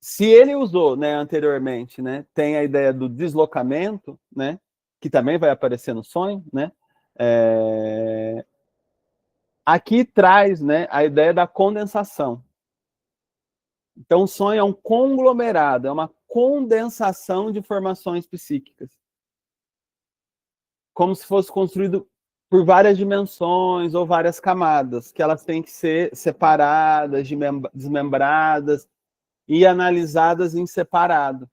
Se ele usou, né, anteriormente, né, tem a ideia do deslocamento, né, que também vai aparecer no sonho, né, aqui traz, né, a ideia da condensação. Então, o sonho é um conglomerado, é uma condensação de informações psíquicas, como se fosse construído por várias dimensões ou várias camadas, que elas têm que ser separadas, desmembradas e analisadas em separado.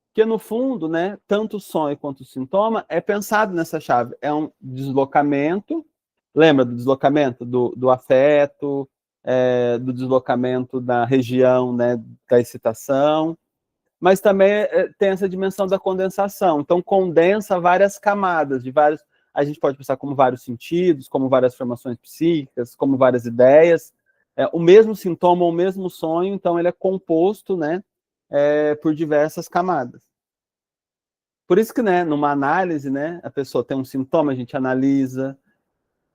Porque, no fundo, né, tanto o sonho quanto o sintoma é pensado nessa chave. É um deslocamento, lembra do deslocamento do afeto, do deslocamento da região, né, da excitação, mas também tem essa dimensão da condensação. Então, condensa várias camadas, a gente pode pensar como vários sentidos, como várias formações psíquicas, como várias ideias. O mesmo sintoma, o mesmo sonho, então ele é composto, né, por diversas camadas. Por isso que, né, numa análise, né, a pessoa tem um sintoma, a gente analisa,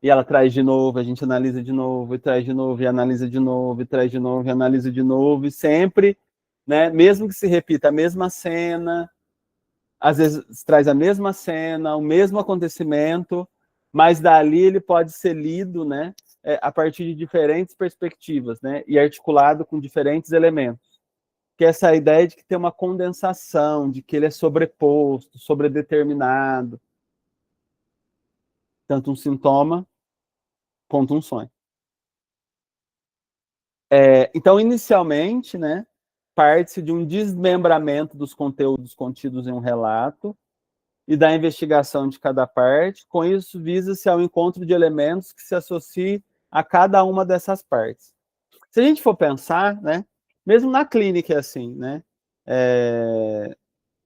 e ela traz de novo, a gente analisa de novo, e traz de novo, e analisa de novo, e traz de novo, e analisa de novo, e sempre, né, mesmo que se repita a mesma cena, às vezes traz a mesma cena, o mesmo acontecimento, mas dali ele pode ser lido, né, a partir de diferentes perspectivas, né, e articulado com diferentes elementos. Que é essa ideia de que tem uma condensação, de que ele é sobreposto, sobredeterminado, tanto um sintoma quanto um sonho. Então, inicialmente, né, parte-se de um desmembramento dos conteúdos contidos em um relato e da investigação de cada parte. Com isso, visa-se ao encontro de elementos que se associem a cada uma dessas partes. Se a gente for pensar, né, mesmo na clínica é assim, né,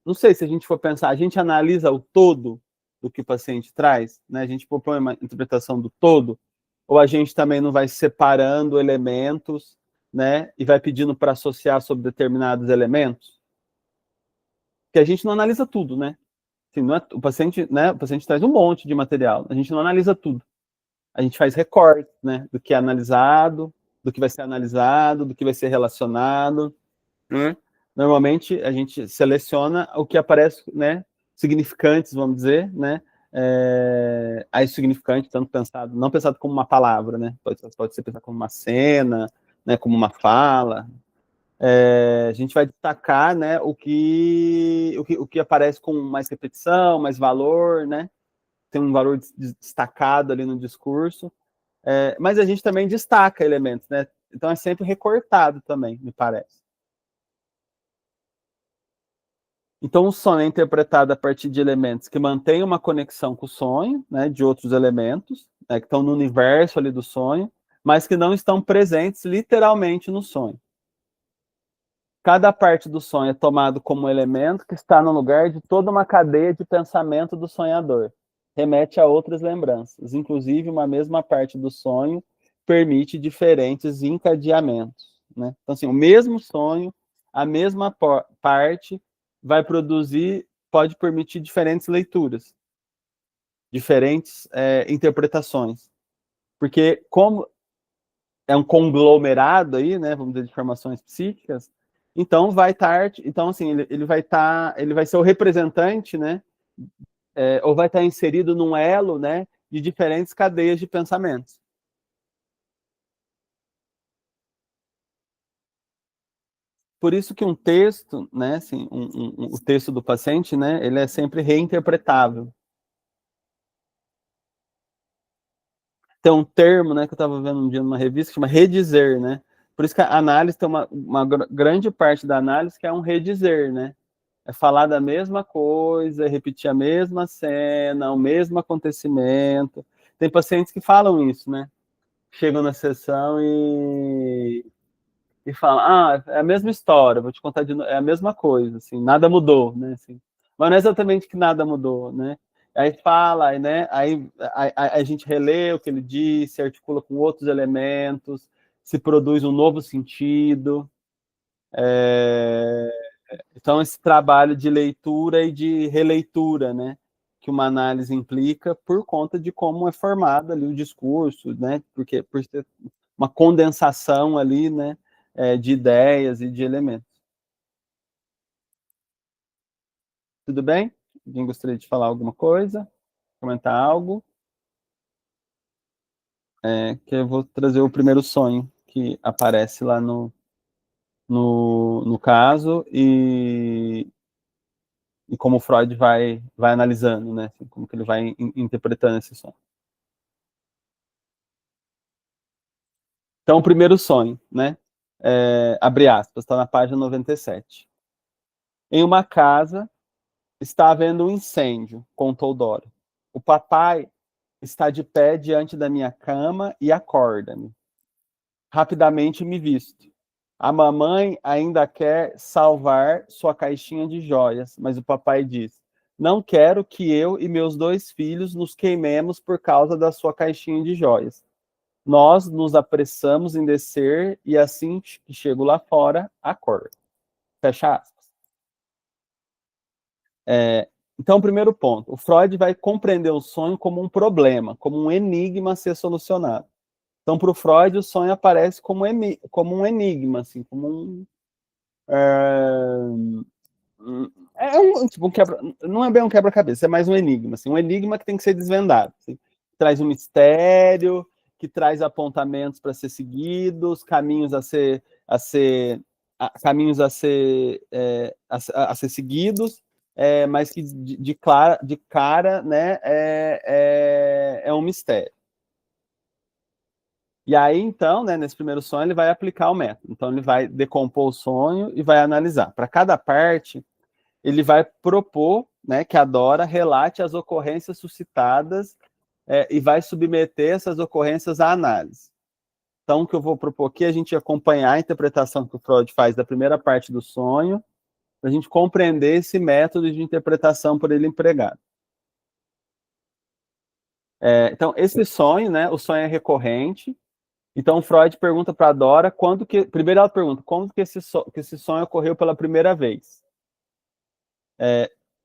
não sei se a gente for pensar, a gente analisa o todo do que o paciente traz, né, a gente propõe uma interpretação do todo, ou a gente também não vai separando elementos, né, e vai pedindo para associar sobre determinados elementos? Porque a gente não analisa tudo, né? Assim, não é, o paciente traz um monte de material, a gente não analisa tudo. A gente faz recorte, né, do que é analisado, do que vai ser analisado, do que vai ser relacionado, né? Normalmente a gente seleciona o que aparece, né, significantes, vamos dizer, né, aí significante, tanto pensado, não pensado como uma palavra, né, pode ser pensado como uma cena, né, como uma fala. A gente vai destacar, né, o que aparece com mais repetição, mais valor, né, tem um valor destacado ali no discurso, mas a gente também destaca elementos, né, então é sempre recortado também, me parece. Então, o sonho é interpretado a partir de elementos que mantêm uma conexão com o sonho, né, de outros elementos, né, que estão no universo ali do sonho, mas que não estão presentes literalmente no sonho. Cada parte do sonho é tomado como um elemento que está no lugar de toda uma cadeia de pensamento do sonhador. Remete a outras lembranças. Inclusive, uma mesma parte do sonho permite diferentes encadeamentos, né? Então, assim, o mesmo sonho a mesma parte vai produzir, pode permitir diferentes leituras, diferentes interpretações. Porque como é um conglomerado aí, né, vamos dizer, de formações psíquicas, então vai estar, então assim, ele vai ser o representante, né, ou vai estar inserido num elo, né, de diferentes cadeias de pensamentos. Por isso que um texto, né, assim, o texto do paciente, né, ele é sempre reinterpretável. Tem um termo, né, que eu estava vendo um dia numa revista, que chama redizer, né? Por isso que a análise tem uma grande parte da análise que é um redizer, né? É falar da mesma coisa, repetir a mesma cena, o mesmo acontecimento. Tem pacientes que falam isso, né? Chegam na sessão e falam, é a mesma história, vou te contar de novo, é a mesma coisa, assim, nada mudou, né? Assim, mas não é exatamente que nada mudou, né? Aí fala, né? Aí a gente relê o que ele disse, articula com outros elementos, se produz um novo sentido. Então, esse trabalho de leitura e de releitura, né? Que uma análise implica por conta de como é formado ali o discurso, né? Porque por ser uma condensação ali, né? De ideias e de elementos. Tudo bem? Alguém gostaria de falar alguma coisa? Comentar algo? Que eu vou trazer o primeiro sonho que aparece lá no caso e como o Freud vai analisando, né? Assim, como que ele vai interpretando esse sonho. Então, o primeiro sonho, né? Abre aspas, está na página 97. Em uma casa está havendo um incêndio, contou Dora. O papai está de pé diante da minha cama e acorda-me. Rapidamente me visto. A mamãe ainda quer salvar sua caixinha de joias, mas o papai diz: não quero que eu e meus 2 filhos nos queimemos por causa da sua caixinha de joias. Nós nos apressamos em descer e assim que chego lá fora, acordo. Fecha aspas. Então, primeiro ponto, o Freud vai compreender o sonho como um problema, como um enigma a ser solucionado. Então, para o Freud, o sonho aparece como um enigma, assim, como um... tipo, não é bem um quebra-cabeça, é mais um enigma, assim, um enigma que tem que ser desvendado. Assim, traz um mistério, que traz apontamentos para ser seguidos, caminhos a ser seguidos, mas que de cara, né, é um mistério. E aí, então, né, nesse primeiro sonho, ele vai aplicar o método. Então, ele vai decompor o sonho e vai analisar. Para cada parte, ele vai propor, né, que a Dora relate as ocorrências suscitadas e vai submeter essas ocorrências à análise. Então, o que eu vou propor aqui é a gente acompanhar a interpretação que o Freud faz da primeira parte do sonho, para a gente compreender esse método de interpretação por ele empregado. Então, esse sonho, né, o sonho é recorrente. Então, Freud pergunta para a Dora primeiro ela pergunta, quando que esse sonho ocorreu pela primeira vez?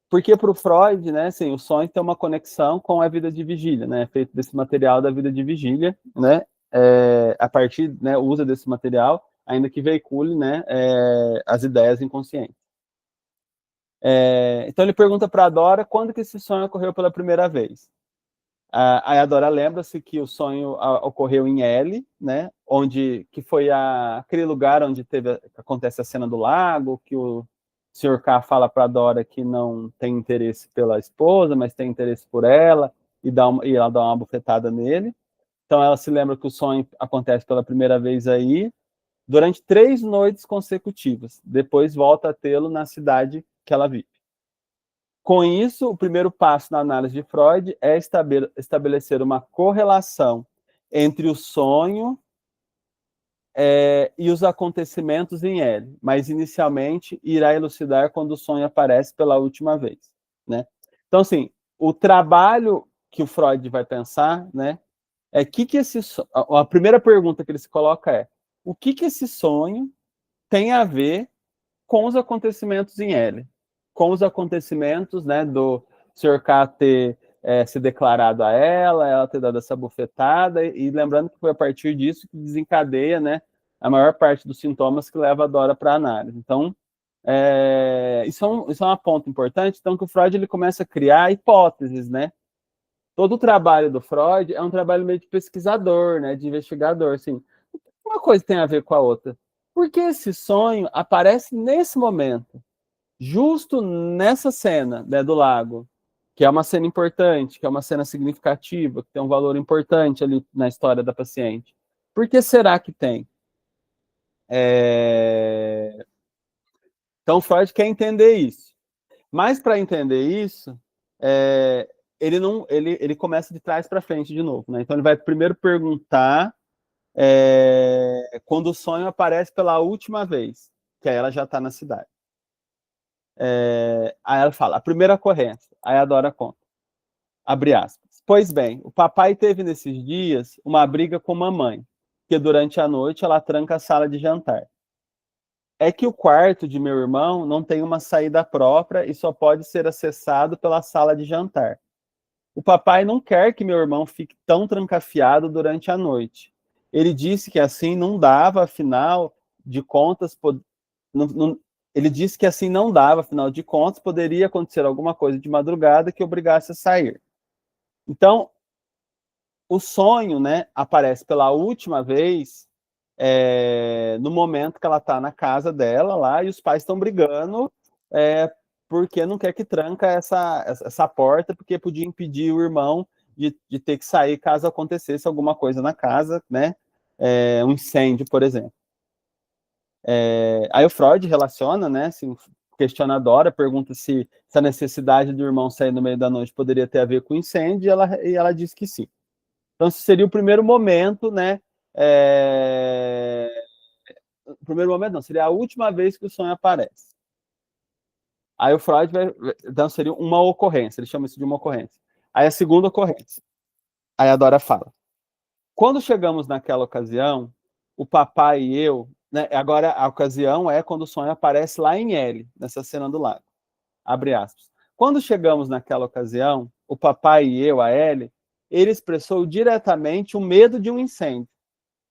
Porque para o Freud, né, assim, o sonho tem uma conexão com a vida de vigília, né, feito desse material da vida de vigília, né, a partir, né, usa desse material, ainda que veicule, né, as ideias inconscientes. Então ele pergunta para a Dora quando que esse sonho ocorreu pela primeira vez. Aí a Dora lembra-se que o sonho ocorreu em L, né, que foi aquele lugar onde acontece a cena do lago, que o Sr. K fala para a Dora que não tem interesse pela esposa, mas tem interesse por ela, e ela dá uma bufetada nele. Então ela se lembra que o sonho acontece pela primeira vez aí, durante 3 noites consecutivas. Depois volta a tê-lo na cidade que ela vive. Com isso, o primeiro passo na análise de Freud é estabelecer uma correlação entre o sonho e os acontecimentos em L, mas inicialmente irá elucidar quando o sonho aparece pela última vez, né? Então, assim, o trabalho que o Freud vai pensar, né, a primeira pergunta que ele se coloca é: o que esse sonho tem a ver com os acontecimentos em L, com os acontecimentos, né, do Sr. K ter se declarado a ela ter dado essa bufetada, e lembrando que foi a partir disso que desencadeia, né, a maior parte dos sintomas que leva a Dora para a análise. Então, isso é um ponto importante, então que o Freud ele começa a criar hipóteses, né? Todo o trabalho do Freud é um trabalho meio de pesquisador, né, de investigador, assim. Uma coisa tem a ver com a outra. Por que esse sonho aparece nesse momento? Justo nessa cena, né, do lago, que é uma cena importante, que é uma cena significativa, que tem um valor importante ali na história da paciente. Por que será que tem? Então, Freud quer entender isso. Mas, para entender isso, ele começa de trás para frente de novo. Né? Então, ele vai primeiro perguntar quando o sonho aparece pela última vez, que aí ela já está na cidade. Aí ela fala, a primeira ocorrência. Aí a Dora conta. Abre aspas. Pois bem, o papai teve nesses dias uma briga com mamãe, que durante a noite ela tranca a sala de jantar. É que o quarto de meu irmão não tem uma saída própria e só pode ser acessado pela sala de jantar. O papai não quer que meu irmão fique tão trancafiado durante a noite. Ele disse que assim não dava, afinal de contas, ele disse que assim não dava, afinal de contas, poderia acontecer alguma coisa de madrugada que obrigasse a sair. Então, o sonho, né, aparece pela última vez no momento que ela está na casa dela lá e os pais estão brigando porque não quer que tranca essa porta, porque podia impedir o irmão de ter que sair caso acontecesse alguma coisa na casa, né? Um incêndio, por exemplo. Aí o Freud relaciona, né? Assim, questiona a Dora, pergunta se a necessidade do irmão sair no meio da noite poderia ter a ver com incêndio, e ela diz que sim. Então, esse seria o primeiro momento, né? O primeiro momento não, seria a última vez que o sonho aparece. Aí o Freud então seria uma ocorrência, ele chama isso de uma ocorrência. Aí a segunda ocorrência. Aí a Dora fala, quando chegamos naquela ocasião, o papai e eu, né, agora a ocasião é quando o sonho aparece lá em L, nessa cena do lago. Abre aspas. Quando chegamos naquela ocasião, o papai e eu, a L, ele expressou diretamente o medo de um incêndio.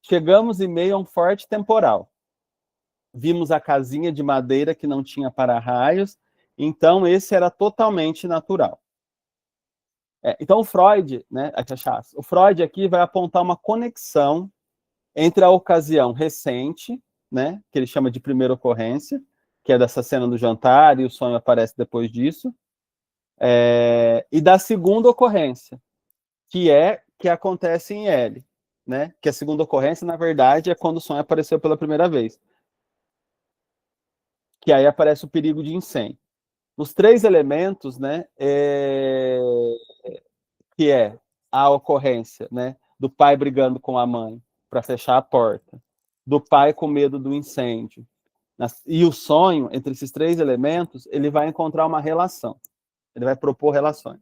Chegamos em meio a um forte temporal. Vimos a casinha de madeira que não tinha para-raios, então esse era totalmente natural. Então o Freud, né, o Freud aqui vai apontar uma conexão entre a ocasião recente, né, que ele chama de primeira ocorrência, que é dessa cena do jantar, e o sonho aparece depois disso, e da segunda ocorrência, que acontece em L, né, que a segunda ocorrência, na verdade, é quando o sonho apareceu pela primeira vez, que aí aparece o perigo de incêndio. Os três elementos, né, que é a ocorrência, né, do pai brigando com a mãe para fechar a porta, do pai com medo do incêndio, e o sonho, entre esses três elementos, ele vai encontrar uma relação, ele vai propor relações.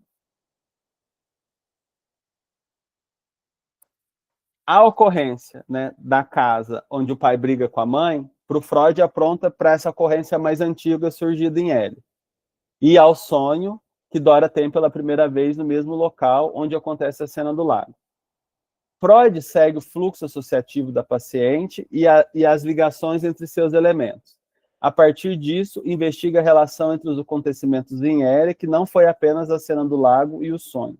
A ocorrência, né, da casa onde o pai briga com a mãe, para o Freud apronta para essa ocorrência mais antiga surgida em L. E ao sonho que Dora tem pela primeira vez no mesmo local onde acontece a cena do lago. Freud segue o fluxo associativo da paciente e as ligações entre seus elementos. A partir disso, investiga a relação entre os acontecimentos em L, que não foi apenas a cena do lago e o sonho.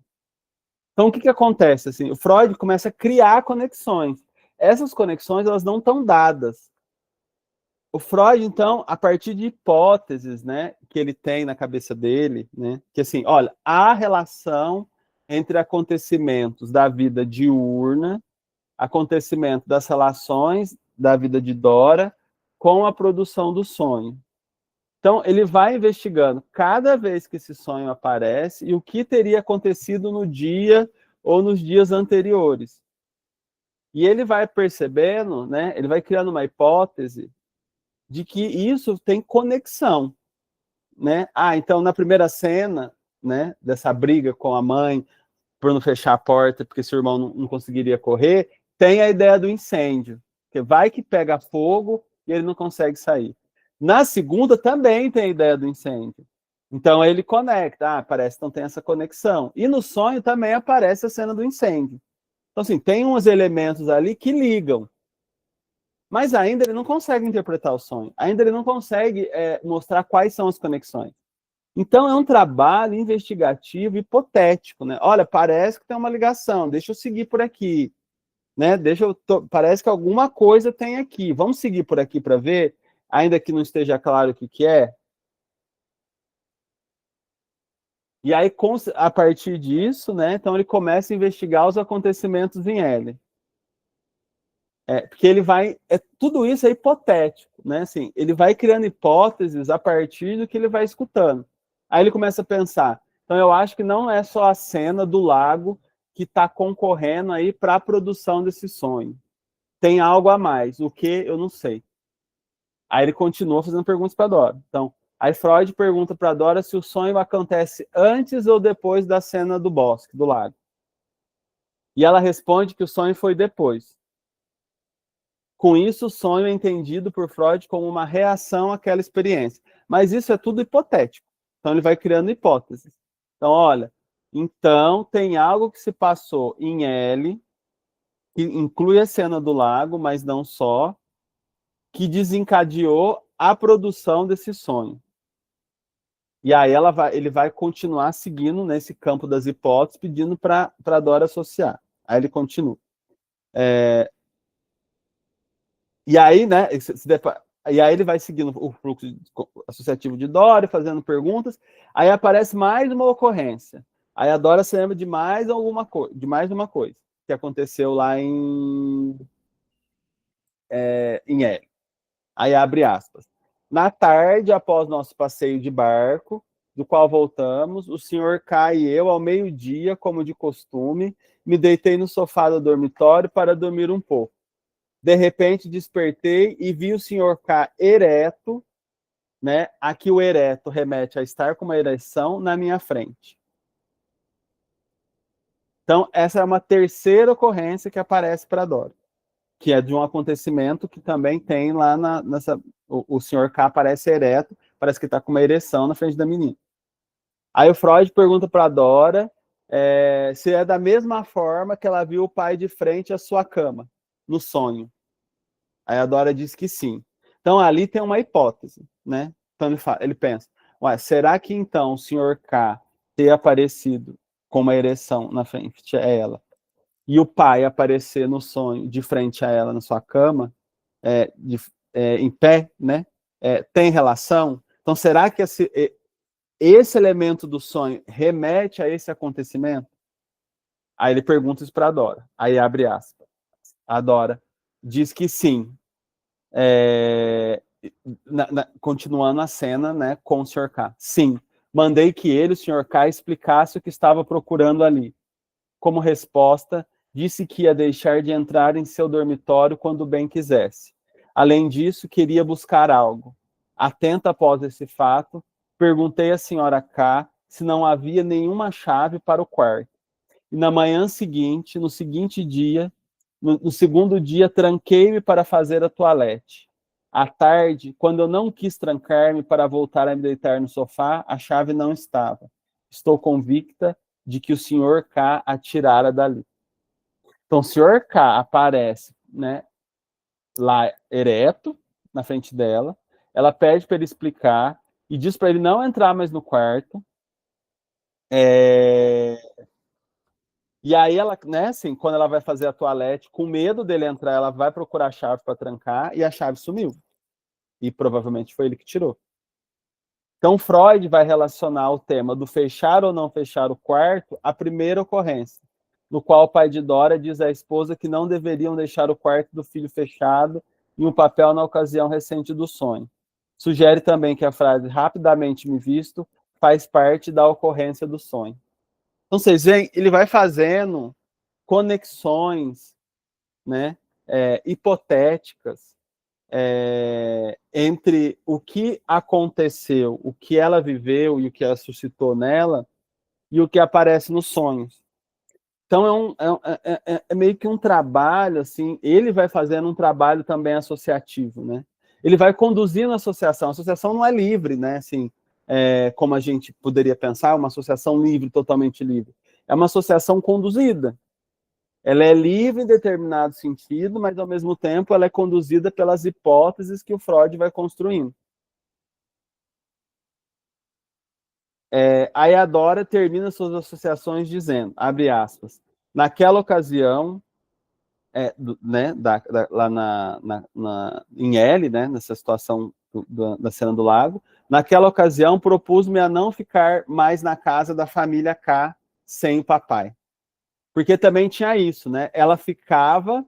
Então, o que acontece? Assim, o Freud começa a criar conexões. Essas conexões, elas não estão dadas. O Freud, então, a partir de hipóteses, né, que ele tem na cabeça dele, né, que assim, olha, há relação entre acontecimentos da vida diurna, acontecimento das relações da vida de Dora com a produção do sonho. Então, ele vai investigando cada vez que esse sonho aparece e o que teria acontecido no dia ou nos dias anteriores. E ele vai percebendo, né, ele vai criando uma hipótese de que isso tem conexão, né? Então, na primeira cena, né, dessa briga com a mãe, por não fechar a porta, porque seu irmão não conseguiria correr, tem a ideia do incêndio, que vai que pega fogo e ele não consegue sair. Na segunda também tem a ideia do incêndio. Então ele conecta, parece que não tem essa conexão. E no sonho também aparece a cena do incêndio. Então, assim, tem uns elementos ali que ligam. Mas ainda ele não consegue interpretar o sonho. Ainda ele não consegue mostrar quais são as conexões. Então é um trabalho investigativo hipotético, né? Olha, parece que tem uma ligação, deixa eu seguir por aqui, né? Parece que alguma coisa tem aqui. Vamos seguir por aqui para ver, ainda que não esteja claro o que é. E aí, a partir disso, né? Então ele começa a investigar os acontecimentos em L. Porque ele vai... tudo isso é hipotético, né? Assim, ele vai criando hipóteses a partir do que ele vai escutando. Aí ele começa a pensar, então eu acho que não é só a cena do lago que está concorrendo aí para a produção desse sonho. Tem algo a mais, o que eu não sei. Aí ele continua fazendo perguntas para Dora. Então, aí Freud pergunta para Dora se o sonho acontece antes ou depois da cena do bosque, do lago. E ela responde que o sonho foi depois. Com isso, o sonho é entendido por Freud como uma reação àquela experiência. Mas isso é tudo hipotético. Então, ele vai criando hipóteses. Então, olha, então tem algo que se passou em L, que inclui a cena do lago, mas não só, que desencadeou a produção desse sonho. E aí ele vai continuar seguindo nesse campo das hipóteses, pedindo para Dora associar. Aí ele continua. E aí, né, e aí ele vai seguindo o fluxo associativo de Dora, fazendo perguntas, aí aparece mais uma ocorrência. Aí a Dora se lembra de mais uma coisa que aconteceu lá em L. Aí abre aspas. Na tarde, após nosso passeio de barco, do qual voltamos, o senhor K e eu, ao meio-dia, como de costume, me deitei no sofá do dormitório para dormir um pouco. De repente, despertei e vi o senhor K ereto, né? Aqui o ereto remete a estar com uma ereção na minha frente. Então, essa é uma terceira ocorrência que aparece para Dora, que é de um acontecimento que também tem lá nessa... O senhor K aparece ereto, parece que está com uma ereção na frente da menina. Aí o Freud pergunta para Dora se é da mesma forma que ela viu o pai de frente à sua cama, no sonho. Aí a Dora diz que sim. Então ali tem uma hipótese, né? Então ele pensa, será que então o senhor K ter aparecido com uma ereção na frente a ela e o pai aparecer no sonho de frente a ela na sua cama, em pé, né? Tem relação? Então será que esse elemento do sonho remete a esse acontecimento? Aí ele pergunta isso para a Dora. Aí abre aspas. A Dora diz que sim. Continuando a cena, né, com o Sr. K. Sim, mandei que ele, o Sr. K, explicasse o que estava procurando ali. Como resposta, disse que ia deixar de entrar em seu dormitório quando bem quisesse. Além disso, queria buscar algo. Atenta após esse fato, perguntei à Sra. K se não havia nenhuma chave para o quarto. E na manhã seguinte, no seguinte dia, no segundo dia, tranquei-me para fazer a toalete. À tarde, quando eu não quis trancar-me para voltar a me deitar no sofá, a chave não estava. Estou convicta de que o Sr. K a tirara dali. Então, o Sr. K aparece, né, lá ereto, na frente dela. Ela pede para ele explicar e diz para ele não entrar mais no quarto. E aí ela, né, assim, quando ela vai fazer a toalete, com medo dele entrar, ela vai procurar a chave para trancar e a chave sumiu. E provavelmente foi ele que tirou. Então Freud vai relacionar o tema do fechar ou não fechar o quarto à primeira ocorrência, no qual o pai de Dora diz à esposa que não deveriam deixar o quarto do filho fechado em um papel na ocasião recente do sonho. Sugere também que a frase rapidamente me visto faz parte da ocorrência do sonho. Então vocês veem, ele vai fazendo conexões, né, hipotéticas entre o que aconteceu, o que ela viveu e o que ela suscitou nela, e o que aparece nos sonhos. Então é meio que um trabalho, assim, ele vai fazendo um trabalho também associativo, né? ele vai conduzindo a associação. A associação não é livre, né? Assim, como a gente poderia pensar, uma associação livre, totalmente livre. É uma associação conduzida. Ela é livre em determinado sentido, mas, ao mesmo tempo, ela é conduzida pelas hipóteses que o Freud vai construindo. Aí a Dora termina suas associações dizendo, abre aspas, naquela ocasião, né, lá em L, né, nessa situação da cena do lago, naquela ocasião propus-me a não ficar mais na casa da família K sem o papai. Porque também tinha isso, né? Ela ficava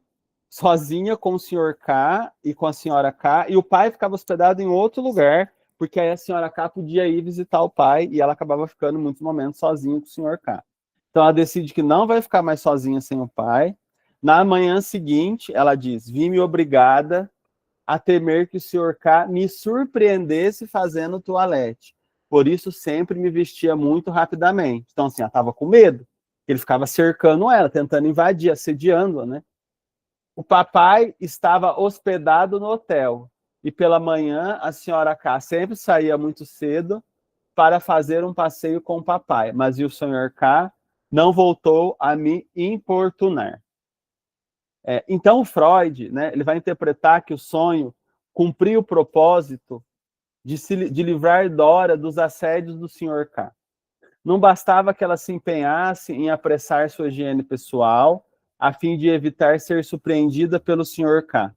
sozinha com o senhor K e com a senhora K, e o pai ficava hospedado em outro lugar, porque aí a senhora K podia ir visitar o pai, e ela acabava ficando em muitos momentos sozinha com o senhor K. Então ela decide que não vai ficar mais sozinha sem o pai. Na manhã seguinte, ela diz, vi-me obrigada a temer que o senhor K me surpreendesse fazendo toalete. Por isso sempre me vestia muito rapidamente. Então, assim, ela estava com medo. Ele ficava cercando ela, tentando invadir, assediando-a, né? O papai estava hospedado no hotel. E pela manhã, a senhora K sempre saía muito cedo para fazer um passeio com o papai. Mas o senhor K não voltou a me importunar. Então, o Freud, né, ele vai interpretar que o sonho cumpriu o propósito de livrar Dora dos assédios do senhor K. Não bastava que ela se empenhasse em apressar sua higiene pessoal, a fim de evitar ser surpreendida pelo Sr. K.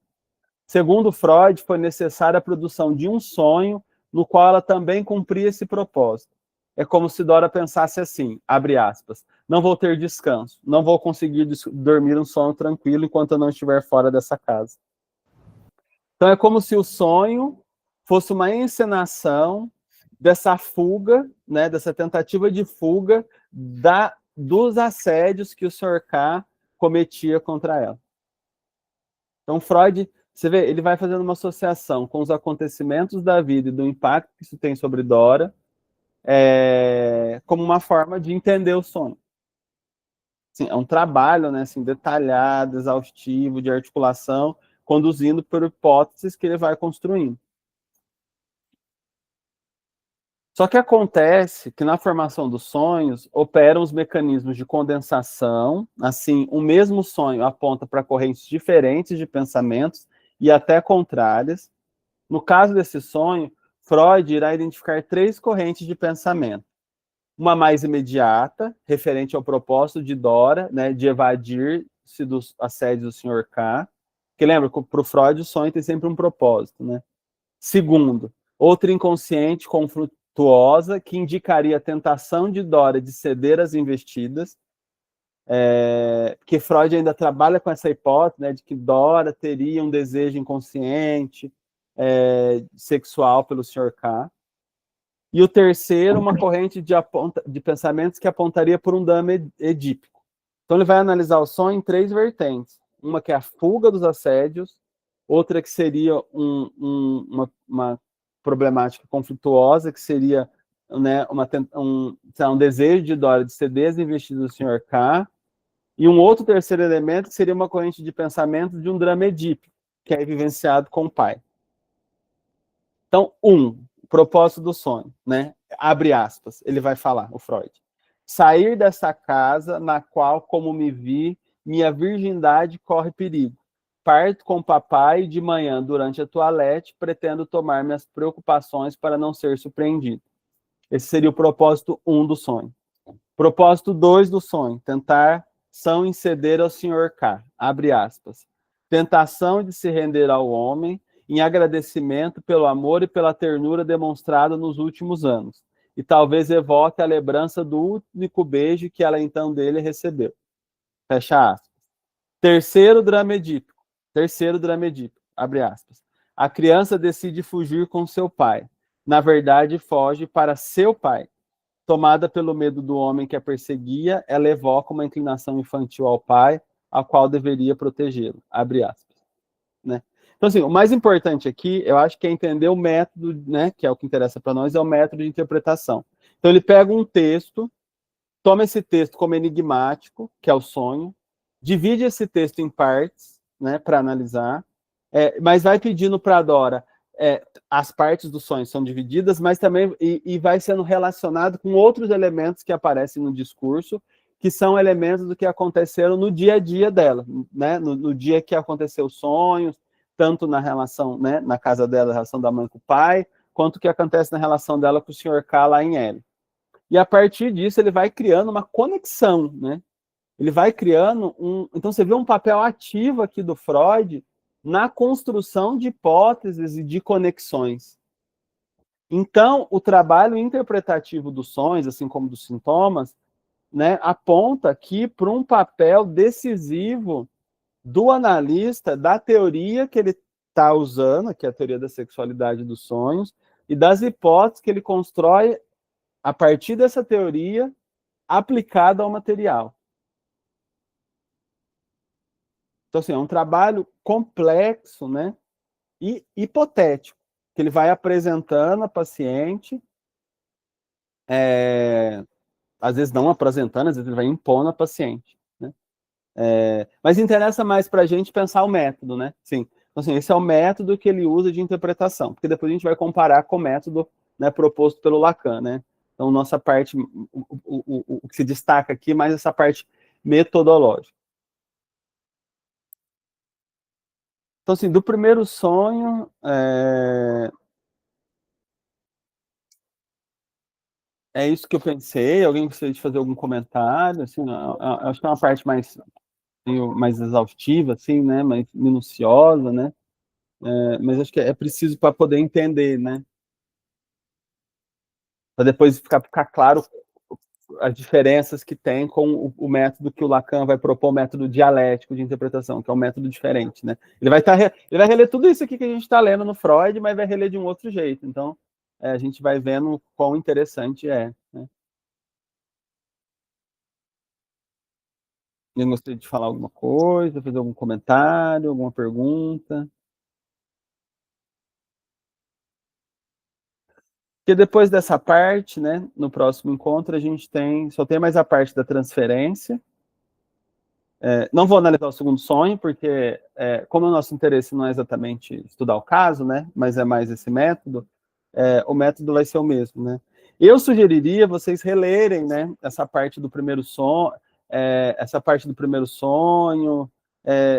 Segundo Freud, foi necessária a produção de um sonho no qual ela também cumpria esse propósito. É como se Dora pensasse assim, abre aspas, não vou ter descanso, não vou conseguir dormir um sono tranquilo enquanto eu não estiver fora dessa casa. Então é como se o sonho fosse uma encenação dessa fuga, né, dessa tentativa de fuga dos assédios que o Sr. K cometia contra ela. Então, Freud, você vê, ele vai fazendo uma associação com os acontecimentos da vida e do impacto que isso tem sobre Dora, como uma forma de entender o sonho. Assim, é um trabalho, né, assim, detalhado, exaustivo, de articulação, conduzindo por hipóteses que ele vai construindo. Só que acontece que na formação dos sonhos operam os mecanismos de condensação, assim, o mesmo sonho aponta para correntes diferentes de pensamentos e até contrárias. No caso desse sonho, Freud irá identificar 3 correntes de pensamento. Uma mais imediata, referente ao propósito de Dora, né, de evadir-se dos assédios do Sr. K, que lembra que para o Freud o sonho tem sempre um propósito, né? Segundo, outra inconsciente conflituosa, que indicaria a tentação de Dora de ceder às investidas, que Freud ainda trabalha com essa hipótese, né, de que Dora teria um desejo inconsciente sexual pelo Sr. K. E o terceiro, uma corrente de pensamentos que apontaria por um drama edípico. Então ele vai analisar o sonho em 3 vertentes. Uma que é a fuga dos assédios, outra que seria uma problemática conflituosa, que seria, né, um desejo de Dora de ceder às investidas do Sr. K, e um outro terceiro elemento que seria uma corrente de pensamento de um drama edípico, que é vivenciado com o pai. Então, o propósito do sonho, né? Abre aspas, ele vai falar, o Freud. Sair dessa casa na qual, como me vi, minha virgindade corre perigo. Parto com o papai e de manhã, durante a toalete, pretendo tomar minhas preocupações para não ser surpreendido. Esse seria o propósito 1 do sonho. Propósito 2 do sonho, tentação em ceder ao Sr. K. Abre aspas. Tentação de se render ao homem, em agradecimento pelo amor e pela ternura demonstrada nos últimos anos, e talvez evoque a lembrança do único beijo que ela então dele recebeu. Fecha aspas. Terceiro drama edípico, abre aspas. A criança decide fugir com seu pai. Na verdade, foge para seu pai. Tomada pelo medo do homem que a perseguia, ela evoca uma inclinação infantil ao pai, a qual deveria protegê-lo. Abre aspas. Né? Então, assim, o mais importante aqui, eu acho que é entender o método, né, que é o que interessa para nós, é o método de interpretação. Então, ele pega um texto, toma esse texto como enigmático, que é o sonho, divide esse texto em partes, né, para analisar, mas vai pedindo para a Dora as partes do sonho são divididas, mas também e vai sendo relacionado com outros elementos que aparecem no discurso, que são elementos do que aconteceram no dia a dia dela, né? No dia que aconteceu os sonhos, tanto na relação, né, na casa dela, a relação da mãe com o pai, quanto o que acontece na relação dela com o Sr. K lá em L. E a partir disso ele vai criando uma conexão, né? Ele vai criando Então você vê um papel ativo aqui do Freud na construção de hipóteses e de conexões. Então, o trabalho interpretativo dos sonhos, assim como dos sintomas, né, aponta aqui para um papel decisivo do analista, da teoria que ele está usando, que é a teoria da sexualidade dos sonhos, e das hipóteses que ele constrói a partir dessa teoria aplicada ao material. Então, assim, é um trabalho complexo, né, e hipotético, que ele vai apresentando a paciente, às vezes não apresentando, às vezes ele vai impondo a paciente, né? Mas interessa mais para a gente pensar o método, né? Sim. Então, assim, esse é o método que ele usa de interpretação, porque depois a gente vai comparar com o método, né, proposto pelo Lacan, né? Então, nossa parte, o que se destaca aqui, mais essa parte metodológica. Então, assim, do primeiro sonho, é isso que eu pensei. Alguém gostaria de fazer algum comentário? Assim, acho que é uma parte mais exaustiva, assim, né? Mais minuciosa, né? Mas acho que é preciso para poder entender, né? Para depois ficar claro as diferenças que tem com o método que o Lacan vai propor, o método dialético de interpretação, que é um método diferente, né? Ele vai reler tudo isso aqui que a gente está lendo no Freud, mas vai reler de um outro jeito. Então, a gente vai vendo quão interessante é, né? Eu gostaria de falar alguma coisa, fazer algum comentário, alguma pergunta. Porque depois dessa parte, né, no próximo encontro, a gente só tem mais a parte da transferência. Não vou analisar o segundo sonho, porque como o nosso interesse não é exatamente estudar o caso, né, mas é mais esse método, o método vai ser o mesmo, né. Eu sugeriria vocês relerem, né, essa parte do primeiro sonho,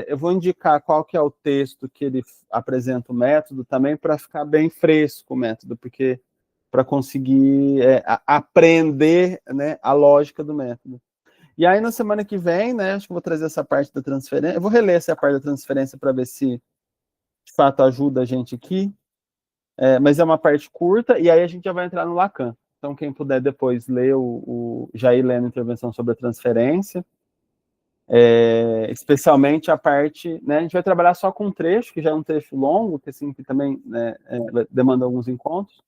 eu vou indicar qual que é o texto que ele apresenta o método também, para ficar bem fresco o método, porque para conseguir aprender, né, a lógica do método. E aí, na semana que vem, né, acho que eu vou trazer essa parte da transferência. Eu vou reler essa parte da transferência para ver se, de fato, ajuda a gente aqui. Mas é uma parte curta, e aí a gente já vai entrar no Lacan. Então, quem puder depois ler já ir lendo a intervenção sobre a transferência, especialmente a parte, né, a gente vai trabalhar só com um trecho, que já é um trecho longo, que, assim, que também, né, demanda alguns encontros,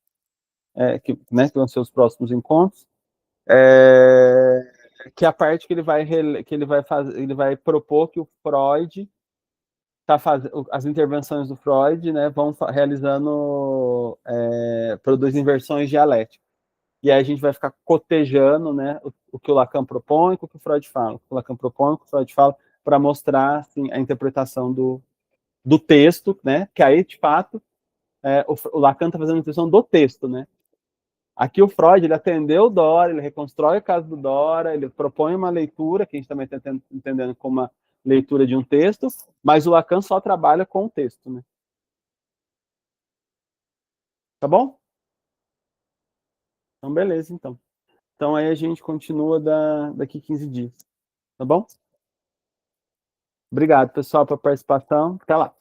né, que vão ser os próximos encontros. Que é a parte que ele vai propor que o Freud as intervenções do Freud, né, vão realizando, produz inversões dialéticas. E aí a gente vai ficar cotejando, né, o que o Lacan propõe com o que o Freud fala. O que o Lacan propõe com o que o Freud fala, para mostrar, assim, a interpretação do texto, né, que aí, de fato, o Lacan está fazendo a interpretação do texto, né. Aqui o Freud, ele atendeu o Dora, ele reconstrói o caso do Dora, ele propõe uma leitura, que a gente também está entendendo como uma leitura de um texto, mas o Lacan só trabalha com o texto, né? Tá bom? Então, beleza, então. Então, aí a gente continua daqui 15 dias. Tá bom? Obrigado, pessoal, pela participação. Até lá.